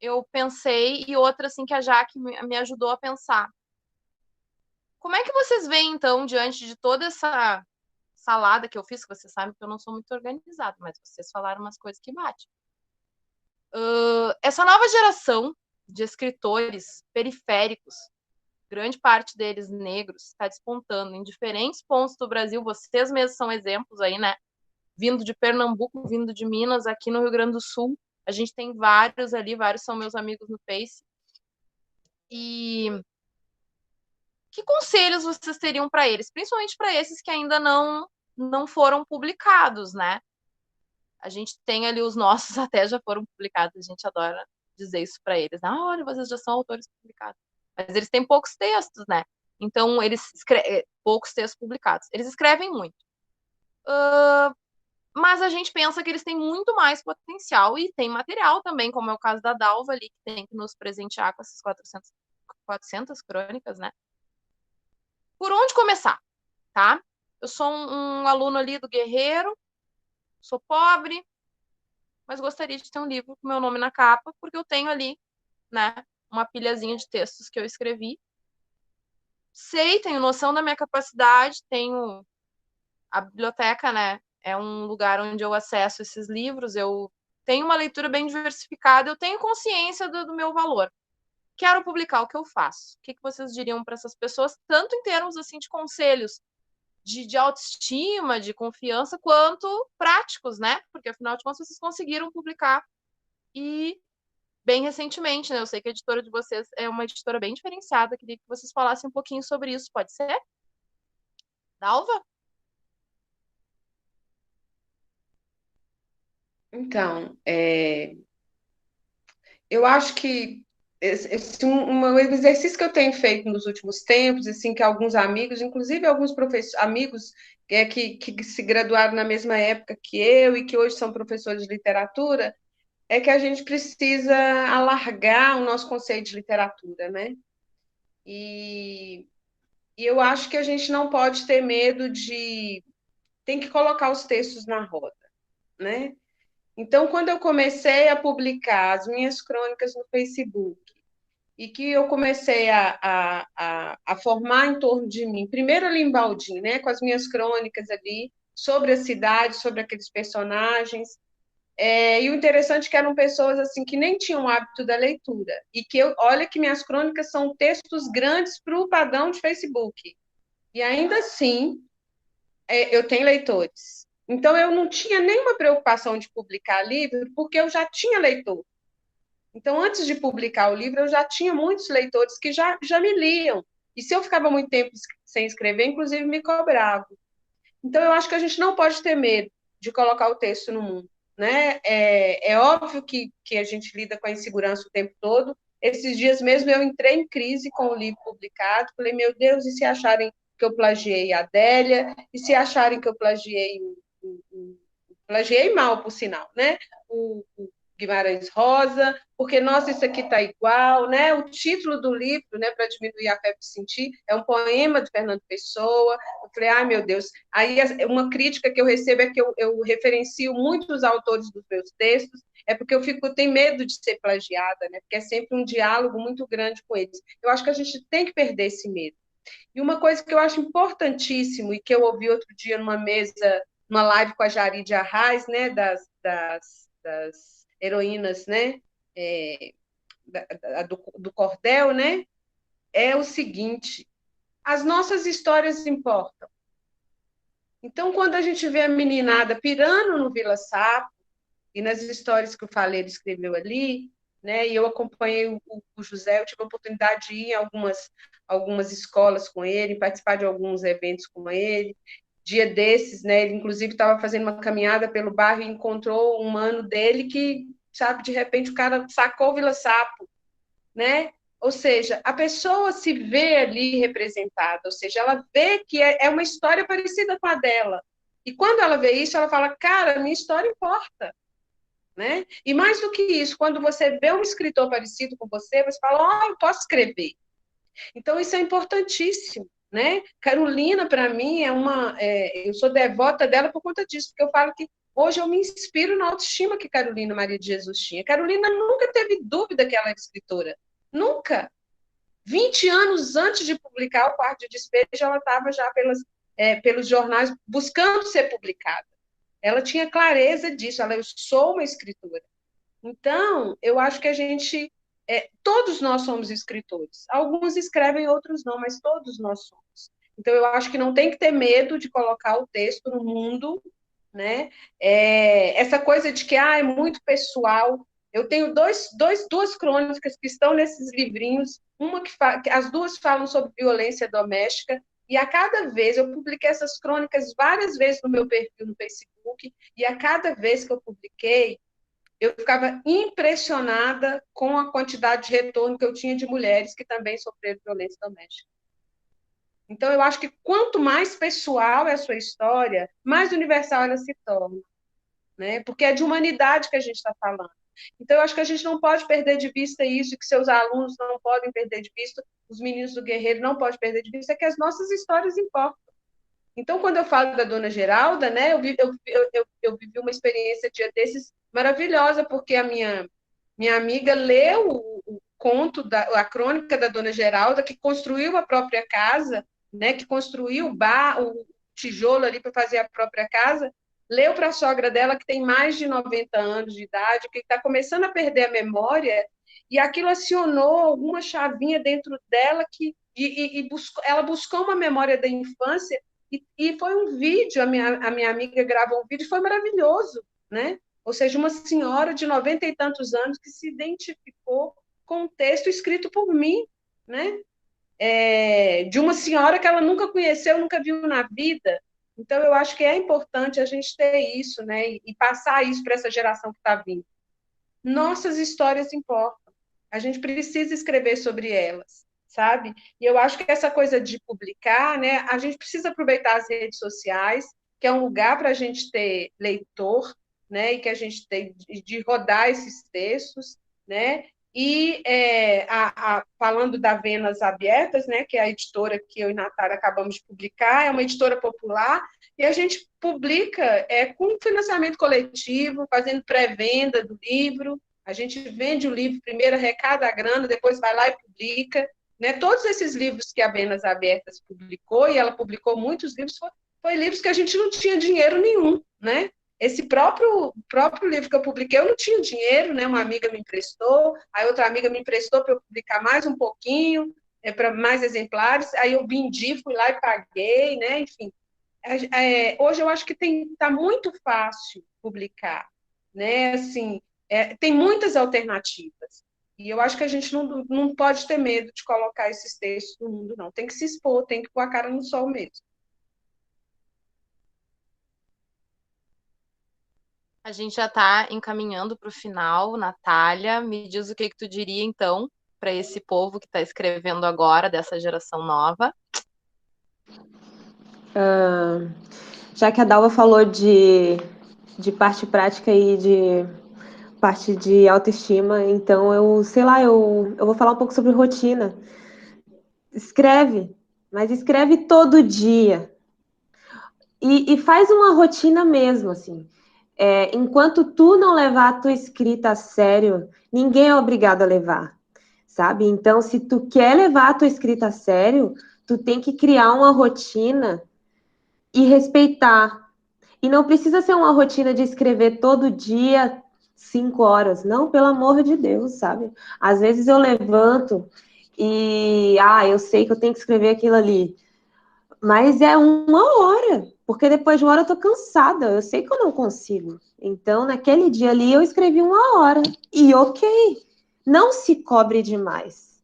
eu pensei e outra, assim, que a Jaque me ajudou a pensar. Como é que vocês veem, então, diante de toda essa salada que eu fiz, que vocês sabem que eu não sou muito organizada, mas vocês falaram umas coisas que batem. Essa nova geração de escritores periféricos, grande parte deles negros, está despontando em diferentes pontos do Brasil. Vocês mesmos são exemplos aí, né? Vindo de Pernambuco, vindo de Minas, aqui no Rio Grande do Sul. A gente tem vários ali, vários são meus amigos no Face. E que conselhos vocês teriam para eles? Principalmente para esses que ainda não foram publicados, né? A gente tem ali os nossos, até já foram publicados, a gente adora dizer isso para eles. Olha, vocês já são autores publicados. Mas eles têm poucos textos, né? Então, poucos textos publicados. Eles escrevem muito. Mas a gente pensa que eles têm muito mais potencial e tem material também, como é o caso da Dalva ali, que tem que nos presentear com essas 400 crônicas, né? Por onde começar, tá? Eu sou um aluno ali do Guerreiro, sou pobre, mas gostaria de ter um livro com meu nome na capa, porque eu tenho ali, né, uma pilhazinha de textos que eu escrevi. Tenho noção da minha capacidade, tenho a biblioteca, né, é um lugar onde eu acesso esses livros, eu tenho uma leitura bem diversificada, eu tenho consciência do meu valor. Quero publicar, o que eu faço? O que vocês diriam para essas pessoas, tanto em termos assim de conselhos de autoestima, de confiança, quanto práticos, né? Porque, afinal de contas, vocês conseguiram publicar e bem recentemente, né? Eu sei que a editora de vocês é uma editora bem diferenciada. Queria que vocês falassem um pouquinho sobre isso, pode ser? Dalva?
Então, eu acho que um exercício que eu tenho feito nos últimos tempos, assim, que alguns amigos, inclusive alguns amigos que se graduaram na mesma época que eu e que hoje são professores de literatura, é que a gente precisa alargar o nosso conceito de literatura, né? E eu acho que a gente não pode ter medo tem que colocar os textos na roda, né? Então, quando eu comecei a publicar as minhas crônicas no Facebook, e que eu comecei a formar em torno de mim, primeiro ali em Baldim, né, com as minhas crônicas ali, sobre a cidade, sobre aqueles personagens, e o interessante é que eram pessoas assim que nem tinham o hábito da leitura, e que olha que minhas crônicas são textos grandes para o padrão de Facebook, e ainda assim eu tenho leitores. Então, eu não tinha nenhuma preocupação de publicar livro, porque eu já tinha leitor. Então, antes de publicar o livro, eu já tinha muitos leitores que já me liam. E se eu ficava muito tempo sem escrever, inclusive me cobravam. Então, eu acho que a gente não pode ter medo de colocar o texto no mundo, né? É óbvio que a gente lida com a insegurança o tempo todo. Esses dias mesmo eu entrei em crise com o livro publicado. Falei, meu Deus, e se acharem que eu plagiei a Adélia? E se acharem que eu plagiei plagiei mal, por sinal, né? O Guimarães Rosa, porque, nossa, isso aqui está igual, né? O título do livro, né, para diminuir a febre de sentir, é um poema de Fernando Pessoa. Eu falei, ai, meu Deus. Aí, uma crítica que eu recebo é que eu referencio muitos autores dos meus textos, é porque eu tenho medo de ser plagiada, né? Porque é sempre um diálogo muito grande com eles. Eu acho que a gente tem que perder esse medo. E uma coisa que eu acho importantíssimo, e que eu ouvi outro dia numa live com a Jari de Arraes, né, das heroínas, né, do cordel, né, é o seguinte: as nossas histórias importam. Então, quando a gente vê a meninada pirando no Vila Sapo, e nas histórias que o Faleiro escreveu ali, né, e eu acompanhei o José, eu tive a oportunidade de ir em algumas escolas com ele, participar de alguns eventos com ele. Dia desses, né, ele inclusive estava fazendo uma caminhada pelo bairro e encontrou um mano dele que, sabe, de repente o cara sacou o Vila Sapo, né? Ou seja, a pessoa se vê ali representada, ou seja, ela vê que é uma história parecida com a dela. E quando ela vê isso, ela fala, cara, minha história importa. Né? E mais do que isso, quando você vê um escritor parecido com você fala, eu posso escrever. Então, isso é importantíssimo. Né? Carolina, para mim, eu sou devota dela por conta disso, porque eu falo que hoje eu me inspiro na autoestima que Carolina Maria de Jesus tinha. Carolina nunca teve dúvida que ela era escritora. Nunca. 20 anos antes de publicar O Quarto de Despejo, ela estava já pelos jornais buscando ser publicada. Ela tinha clareza disso, eu sou uma escritora. Então, eu acho que todos nós somos escritores. Alguns escrevem, outros não, mas todos nós somos. Então, eu acho que não tem que ter medo de colocar o texto no mundo, né? Essa coisa de que é muito pessoal. Eu tenho duas crônicas que estão nesses livrinhos, as duas falam sobre violência doméstica, e a cada vez, eu publiquei essas crônicas várias vezes no meu perfil no Facebook, e a cada vez que eu publiquei, eu ficava impressionada com a quantidade de retorno que eu tinha de mulheres que também sofreram violência doméstica. Então, eu acho que quanto mais pessoal é a sua história, mais universal ela se torna, né? Porque é de humanidade que a gente está falando. Então, eu acho que a gente não pode perder de vista isso, que seus alunos não podem perder de vista, os meninos do Guerreiro não podem perder de vista, é que as nossas histórias importam. Então, quando eu falo da Dona Geralda, né, eu vivi uma experiência dia desses maravilhosa, porque a minha amiga leu o conto, a crônica da Dona Geralda, que construiu a própria casa, né, que construiu o tijolo ali para fazer a própria casa, leu para a sogra dela, que tem mais de 90 anos de idade, que está começando a perder a memória, e aquilo acionou alguma chavinha dentro dela ela buscou uma memória da infância, e foi um vídeo, a minha amiga gravou um vídeo, foi maravilhoso, né? Ou seja, uma senhora de 90 e tantos anos que se identificou com um texto escrito por mim, né? De uma senhora que ela nunca conheceu, nunca viu na vida. Então, eu acho que é importante a gente ter isso, né? E passar isso para essa geração que está vindo. Nossas histórias importam. A gente precisa escrever sobre elas, sabe? E eu acho que essa coisa de publicar, né? A gente precisa aproveitar as redes sociais, que é um lugar para a gente ter leitor, né? E que a gente tem de rodar esses textos, né? E falando da Venas Abertas, né, que é a editora que eu e Natália acabamos de publicar, é uma editora popular, e a gente publica com financiamento coletivo, fazendo pré-venda do livro, a gente vende o livro primeiro, arrecada a grana, depois vai lá e publica. Né? Todos esses livros que a Venas Abertas publicou, e ela publicou muitos livros, foi livros que a gente não tinha dinheiro nenhum, né? Esse próprio livro que eu publiquei, eu não tinha dinheiro, né? Uma amiga me emprestou, aí outra amiga me emprestou para eu publicar mais um pouquinho, para mais exemplares, aí eu vendi, fui lá e paguei, né? Enfim, hoje eu acho que está muito fácil publicar, né? Assim, tem muitas alternativas, e eu acho que a gente não pode ter medo de colocar esses textos no mundo, não. Tem que se expor, tem que pôr a cara no sol mesmo.
A gente já está encaminhando para o final. Natália, me diz o que tu diria, então, para esse povo que está escrevendo agora, dessa geração nova.
Já que a Dalva falou de parte prática e de parte de autoestima, então eu vou falar um pouco sobre rotina. Escreve, mas escreve todo dia. E faz uma rotina mesmo, assim. Enquanto tu não levar a tua escrita a sério, ninguém é obrigado a levar, sabe? Então, se tu quer levar a tua escrita a sério, tu tem que criar uma rotina e respeitar. E não precisa ser uma rotina de escrever todo dia 5 horas. Não, pelo amor de Deus, sabe? Às vezes eu levanto e eu sei que eu tenho que escrever aquilo ali. Mas é 1 hora, porque depois de 1 hora eu tô cansada, eu sei que eu não consigo. Então, naquele dia ali, eu escrevi 1 hora. E ok, não se cobre demais.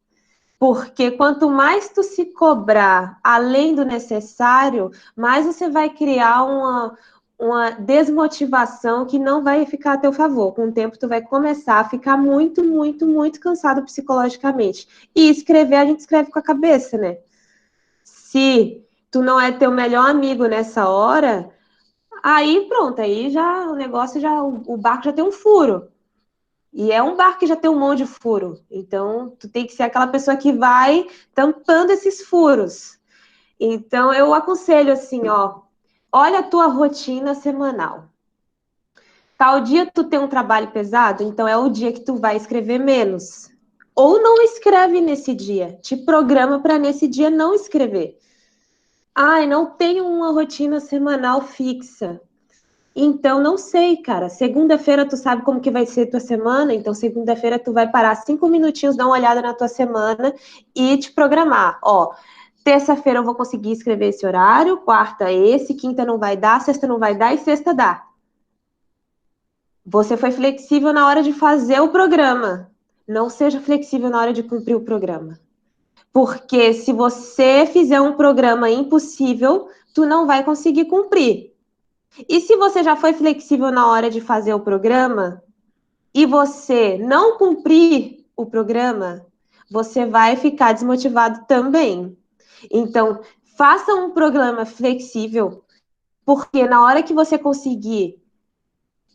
Porque quanto mais tu se cobrar além do necessário, mais você vai criar uma desmotivação que não vai ficar a teu favor. Com o tempo, tu vai começar a ficar muito, muito, muito cansado psicologicamente. E escrever, a gente escreve com a cabeça, né? Se tu não é teu melhor amigo nessa hora, Aí pronto, aí já o negócio o barco já tem um furo. E é um barco que já tem um monte de furo. Então, tu tem que ser aquela pessoa que vai tampando esses furos. Então, eu aconselho assim, ó, olha a tua rotina semanal. Tal dia tu tem um trabalho pesado, então é o dia que tu vai escrever menos. Ou não escreve nesse dia. Te programa para nesse dia não escrever. Ai, não tenho uma rotina semanal fixa. Então, não sei, cara. Segunda-feira tu sabe como que vai ser tua semana, então segunda-feira tu vai parar 5 minutinhos, dar uma olhada na tua semana e te programar. Ó, terça-feira eu vou conseguir escrever esse horário, quarta esse, quinta não vai dar, sexta não vai dar e sexta dá. Você foi flexível na hora de fazer o programa. Não seja flexível na hora de cumprir o programa. Porque se você fizer um programa impossível, tu não vai conseguir cumprir. E se você já foi flexível na hora de fazer o programa e você não cumprir o programa, você vai ficar desmotivado também. Então, faça um programa flexível, porque na hora que você conseguir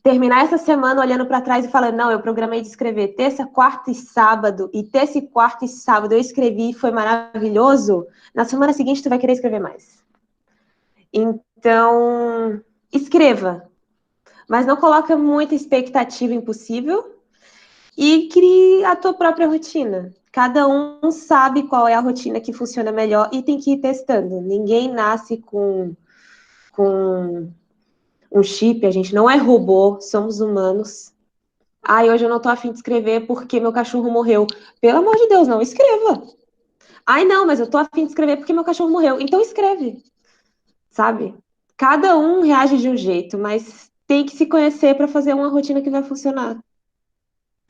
terminar essa semana olhando para trás e falando, não, eu programei de escrever terça, quarta e sábado, e terça, quarta e sábado eu escrevi e foi maravilhoso, na semana seguinte tu vai querer escrever mais. Então, escreva, mas não coloca muita expectativa impossível e crie a tua própria rotina. Cada um sabe qual é a rotina que funciona melhor e tem que ir testando. Ninguém nasce com um chip, a gente não é robô, somos humanos. Ai, hoje eu não tô afim de escrever porque meu cachorro morreu. Pelo amor de Deus, não escreva. Ai, não, mas eu tô afim de escrever porque meu cachorro morreu. Então escreve, sabe? Cada um reage de um jeito, mas tem que se conhecer para fazer uma rotina que vai funcionar.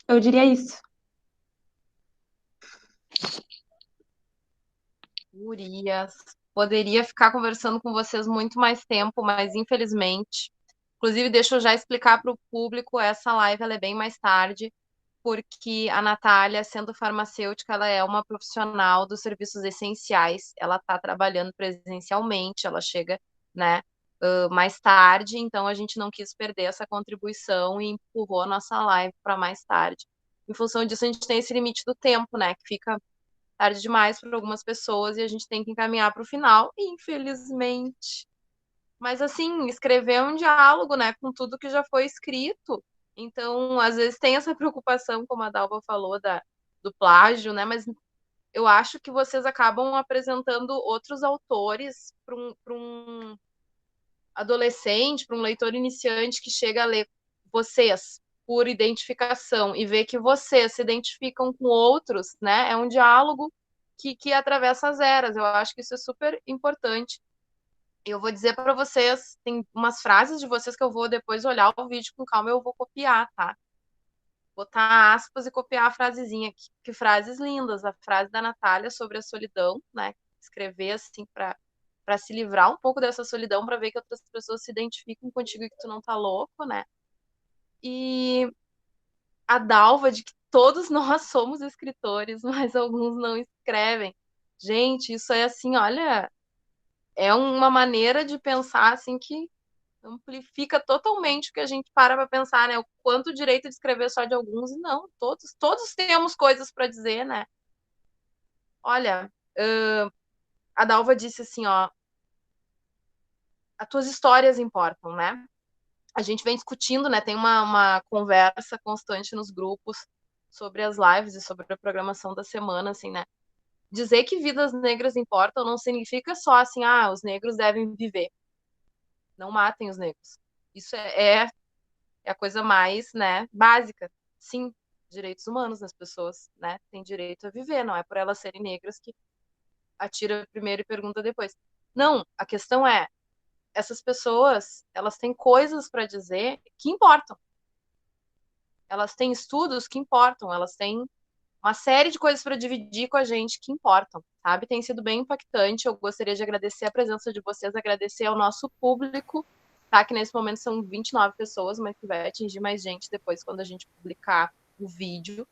Eu diria isso.
Gurias, poderia ficar conversando com vocês muito mais tempo, mas infelizmente, inclusive deixa eu já explicar para o público, essa live ela é bem mais tarde, porque a Natália, sendo farmacêutica, ela é uma profissional dos serviços essenciais, ela está trabalhando presencialmente, ela chega, né, mais tarde, então a gente não quis perder essa contribuição e empurrou a nossa live para mais tarde. Em função disso, a gente tem esse limite do tempo, né, que fica tarde demais para algumas pessoas e a gente tem que encaminhar para o final, infelizmente. Mas assim, escrever é um diálogo, né, com tudo que já foi escrito. Então, às vezes tem essa preocupação, como a Dalva falou, do plágio, né? Mas eu acho que vocês acabam apresentando outros autores para um adolescente, para um leitor iniciante que chega a ler vocês por identificação e vê que vocês se identificam com outros, né? É um diálogo que atravessa as eras. Eu acho que isso é super importante. Eu vou dizer para vocês, tem umas frases de vocês que eu vou depois olhar o vídeo com calma, eu vou copiar, tá? Botar aspas e copiar a frasezinha. Que frases lindas. A frase da Natália sobre a solidão, né? Escrever assim para se livrar um pouco dessa solidão, para ver que outras pessoas se identificam contigo e que tu não tá louco, né? E a Dalva de que todos nós somos escritores, mas alguns não escrevem. Gente, isso é assim, olha, é uma maneira de pensar assim que amplifica totalmente o que a gente para pensar, né? O quanto o direito de escrever só de alguns, e não, todos temos coisas para dizer, né? Olha, a Dalva disse assim, ó, as tuas histórias importam, né? A gente vem discutindo, né? Tem uma conversa constante nos grupos sobre as lives e sobre a programação da semana, assim, né? Dizer que vidas negras importam não significa só assim, os negros devem viver. Não matem os negros. Isso é a coisa mais, né, básica. Sim, direitos humanos das pessoas, né, têm direito a viver, não é por elas serem negras que atira primeiro e pergunta depois. Não, a questão é, essas pessoas, elas têm coisas para dizer que importam. Elas têm estudos que importam, elas têm uma série de coisas para dividir com a gente que importam, sabe? Tem sido bem impactante. Eu gostaria de agradecer a presença de vocês, agradecer ao nosso público, tá? Que nesse momento são 29 pessoas, mas que vai atingir mais gente depois quando a gente publicar o vídeo.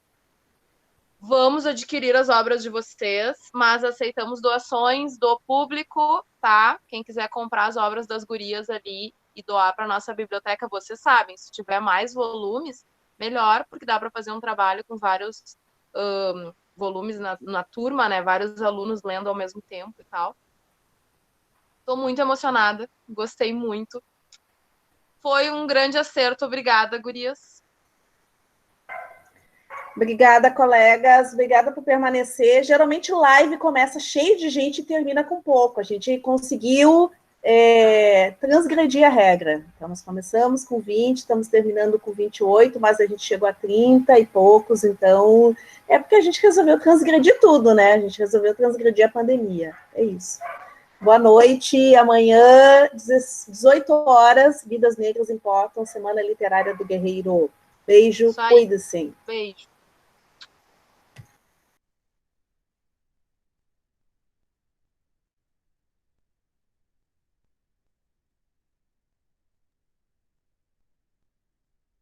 Vamos adquirir as obras de vocês, mas aceitamos doações do público, tá? Quem quiser comprar as obras das gurias ali e doar para nossa biblioteca, vocês sabem, se tiver mais volumes, melhor, porque dá para fazer um trabalho com vários volumes na turma, né? Vários alunos lendo ao mesmo tempo e tal. Estou muito emocionada, gostei muito. Foi um grande acerto, obrigada, gurias.
Obrigada, colegas. Obrigada por permanecer. Geralmente o live começa cheio de gente e termina com pouco. A gente conseguiu transgredir a regra. Então, nós começamos com 20, estamos terminando com 28, mas a gente chegou a 30 e poucos. Então, é porque a gente resolveu transgredir tudo, né? A gente resolveu transgredir a pandemia. É isso. Boa noite. Amanhã, 18 horas, Vidas Negras Importam, Semana Literária do Guerreiro. Beijo, cuide-se.
Beijo.